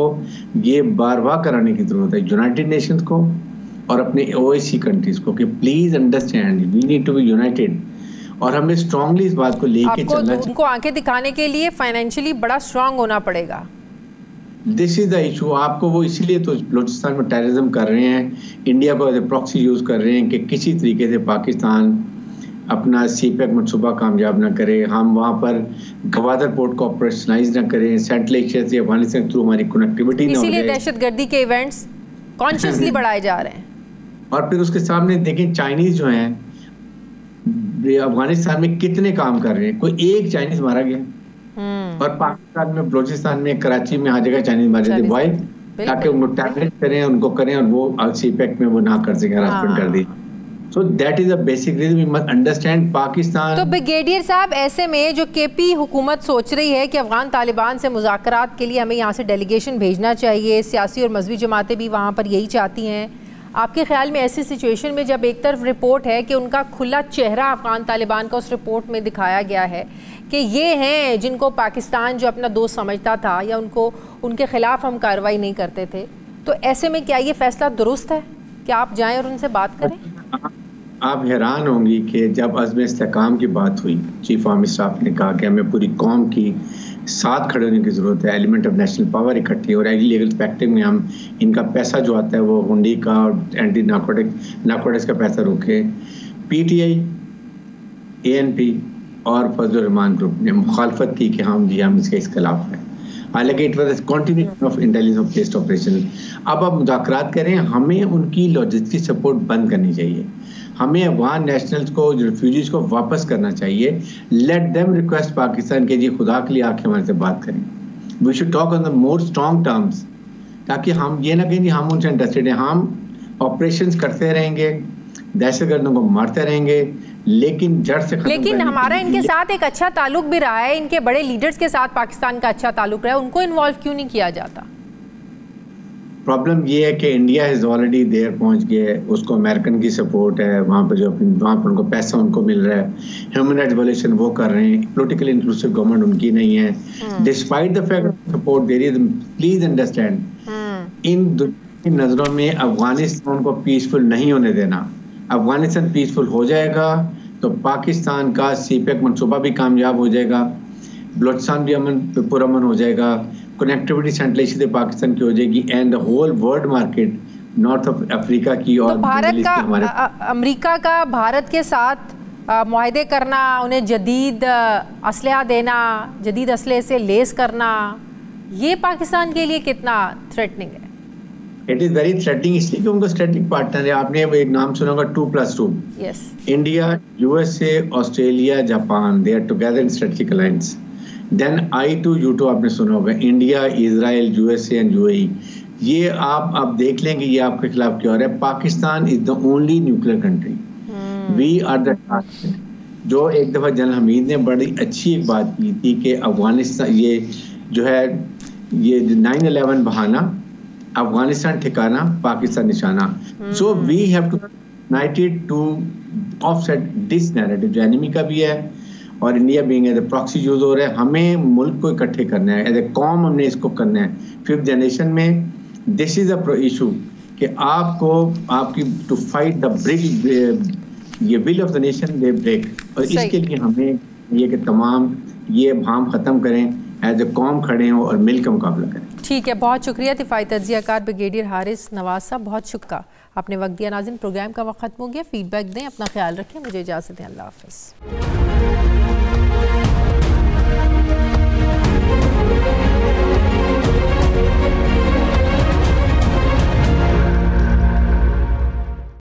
Speaker 4: ये बार-बार कराने की जरूरत है, यूनाइटेड नेशंस को और अपने OAC कंट्रीज को, कि please understand we need to be united. और हमें स्ट्रांगली इस बात को लेके चलना चाहिए।
Speaker 1: उनको आंखें दिखाने के लिए फाइनेंशियली बड़ा स्ट्रांग होना पड़ेगा।
Speaker 4: This is the issue. आपको वो इसीलिए तो बलूचिस्तान में टेररिज्म कर रहे हैं, इंडिया को एज ए प्रॉक्सी यूज कर रहे हैं कि किसी तरीके से पाकिस्तान अपना CPEC मनसूबा कामयाब ना करे, हम वहाँ पर गवादर पोर्ट को ऑपरेशनलाइज ना करें, सेंट्रल एशिया से अफगानिस्तान के थ्रू हमारी कनेक्टिविटी ना हो जाए।
Speaker 1: इसीलिए दहशतगर्दी के इवेंट्स कॉन्शियसली बढ़ाए जा रहे हैं।
Speaker 4: और फिर उसके सामने देखें चाइनीज जो हैं अफगानिस्तान में कितने काम कर रहे हैं, कोई एक चाइनीज मारा गया? और पाकिस्तान में, बलोचिस्तान में, कराची में हर जगह चाइनीज मारे थे बॉय, ताकि उनको टारगेट करें, उनको करें और वो सीपेक में वो ना कर सके, हरासमेंट कर दी। So that is a basic reason we must understand Pakistan.
Speaker 1: तो ब्रिगेडियर साहब, ऐसे में जो केपी हुकूमत सोच रही है कि अफगान तालिबान से मुज़ाकरात के लिए हमें यहाँ से डेलीगेशन भेजना चाहिए, सियासी और मजहबी जमातें भी वहाँ पर यही चाहती हैं, आपके ख्याल में ऐसी सिचुएशन में जब एक तरफ रिपोर्ट है कि उनका खुला चेहरा अफगान तालिबान का उस रिपोर्ट में दिखाया गया है कि ये हैं जिनको पाकिस्तान जो अपना दोस्त समझता था या उनके खिलाफ हम कार्रवाई नहीं करते थे, तो ऐसे में क्या ये फैसला दुरुस्त है कि आप जाएं और उनसे बात करें?
Speaker 4: आप हैरान होंगी कि जब अज़्म इस्तेकाम की बात हुई, चीफ आर्मी स्टाफ ने कहा कि हमें पूरी कौम की साथ खड़े होने की ज़रूरत है, एलिमेंट ऑफ नेशनल पावर इकट्ठी, और इलीगल फैक्टिंग में हम इनका पैसा जो आता है वो हुंडी का और एंटी नार्कोटिक्स का पैसा रोके। PTI, ANP और फजलुर रहमान ग्रुप ने मुखालफत की कि हम इसके खिलाफ हैं, हालांकि it was continuation of intelligence based operation. अब आप मुज़ाकरात करें, हमें उनकी लॉजिस्टिक सपोर्ट बंद करनी चाहिए, हमें अफगान नेशनल्स को, रिफ्यूजीज को वापस करना चाहिए। लेट देम रिक्वेस्ट पाकिस्तान के जी खुदा के लिए आके हमारे से बात करें। We should talk on the more strong terms, ताकि हम ये ना कहें कि हम उनसे इंटरेस्टेड हैं। हम ऑपरेशंस करते रहेंगे, दहशतगर्दों को मारते रहेंगे, लेकिन जड़ से खत्म।
Speaker 1: लेकिन हमारा इनके साथ एक अच्छा ताल्लुक भी रहा है, इनके बड़े लीडर्स के साथ पाकिस्तान का अच्छा ताल्लुक रहा है, उनको इन्वॉल्व क्यों नहीं किया जाता?
Speaker 4: प्रॉब्लम ये है कि इंडिया इज ऑलरेडी देर पहुंच गया है, उसको अमेरिकन की सपोर्ट है, वहाँ पर उनको पैसा उनको मिल रहा है, ह्यूमन राइट्स वायलेशन वो कर रहे हैं, पॉलिटिकली इंक्लूसिव गवर्नमेंट उनकी नहीं है। Despite the fact support there is, please understand, इन दुनिया की नजरों में अफगानिस्तान को पीसफुल नहीं होने देना। अफगानिस्तान पीसफुल हो जाएगा तो पाकिस्तान का सीपेक मनसूबा भी कामयाब हो जाएगा, बलोचिस्तान भी पुरअमन हो जाएगा, कनेक्टिविटी सेंट्रल पाकिस्तान की हो जाएगी, and the whole world market north of Africa की और
Speaker 1: तो भारत का, अमेरिका का भारत के साथ मुआहदे करना, उन्हें जदीद असलहा देना, जदीद असलहे से लेस करना, ये पाकिस्तान के लिए कितना थ्रेटनिंग है?
Speaker 4: इट इज वेरी थ्रेटनिंग, इसलिए कि उनको स्ट्रेटेजिक पार्टनर है। आपने एक नाम सुना होगा 2+2।
Speaker 1: Yes,
Speaker 4: India, USA, Australia, Japan, they are together in strategic alliance. Then I2U2 आपने सुना होगा, India, Israel, USA and UAE। ये आप देख लेंगे ये आपके खिलाफ क्या हो रहा है। Pakistan is the only nuclear country, we are the target. जो एक दफा जनरल हमीद ने बड़ी अच्छी एक बात की थी कि अफगानिस्तान, ये जो है ये 9/11 बहाना, अफगानिस्तान ठिकाना, पाकिस्तान निशाना। So we have to united to offset this narrative, जो एनिमी का भी है और India being as a proxy use हो रहा है। हमें मुल्क को इकट्ठे करना है, एज ए कॉम हमने इसको करना है। 5th जनरेशन में दिस इज अ इशू कि आपको आपकी टू फाइट द ब्रेक, ये will of the nation they break, और इसके लिए हमें ये कि तमाम ये भाम खत्म करें, एज ए कॉम खड़े हों और मिलकर मुकाबला करें।
Speaker 1: ठीक है, बहुत शुक्रिया दिफाई तज्जियाकार ब्रिगेडियर हारिस नवाज साहब, बहुत शुक्रिया, आपने वक्त दिया। नाज़रीन, प्रोग्राम का वक्त खत्म हो गया, फीडबैक दें, अपना ख्याल रखें, मुझे इजाज़त दें, अल्लाह हाफ़िज़।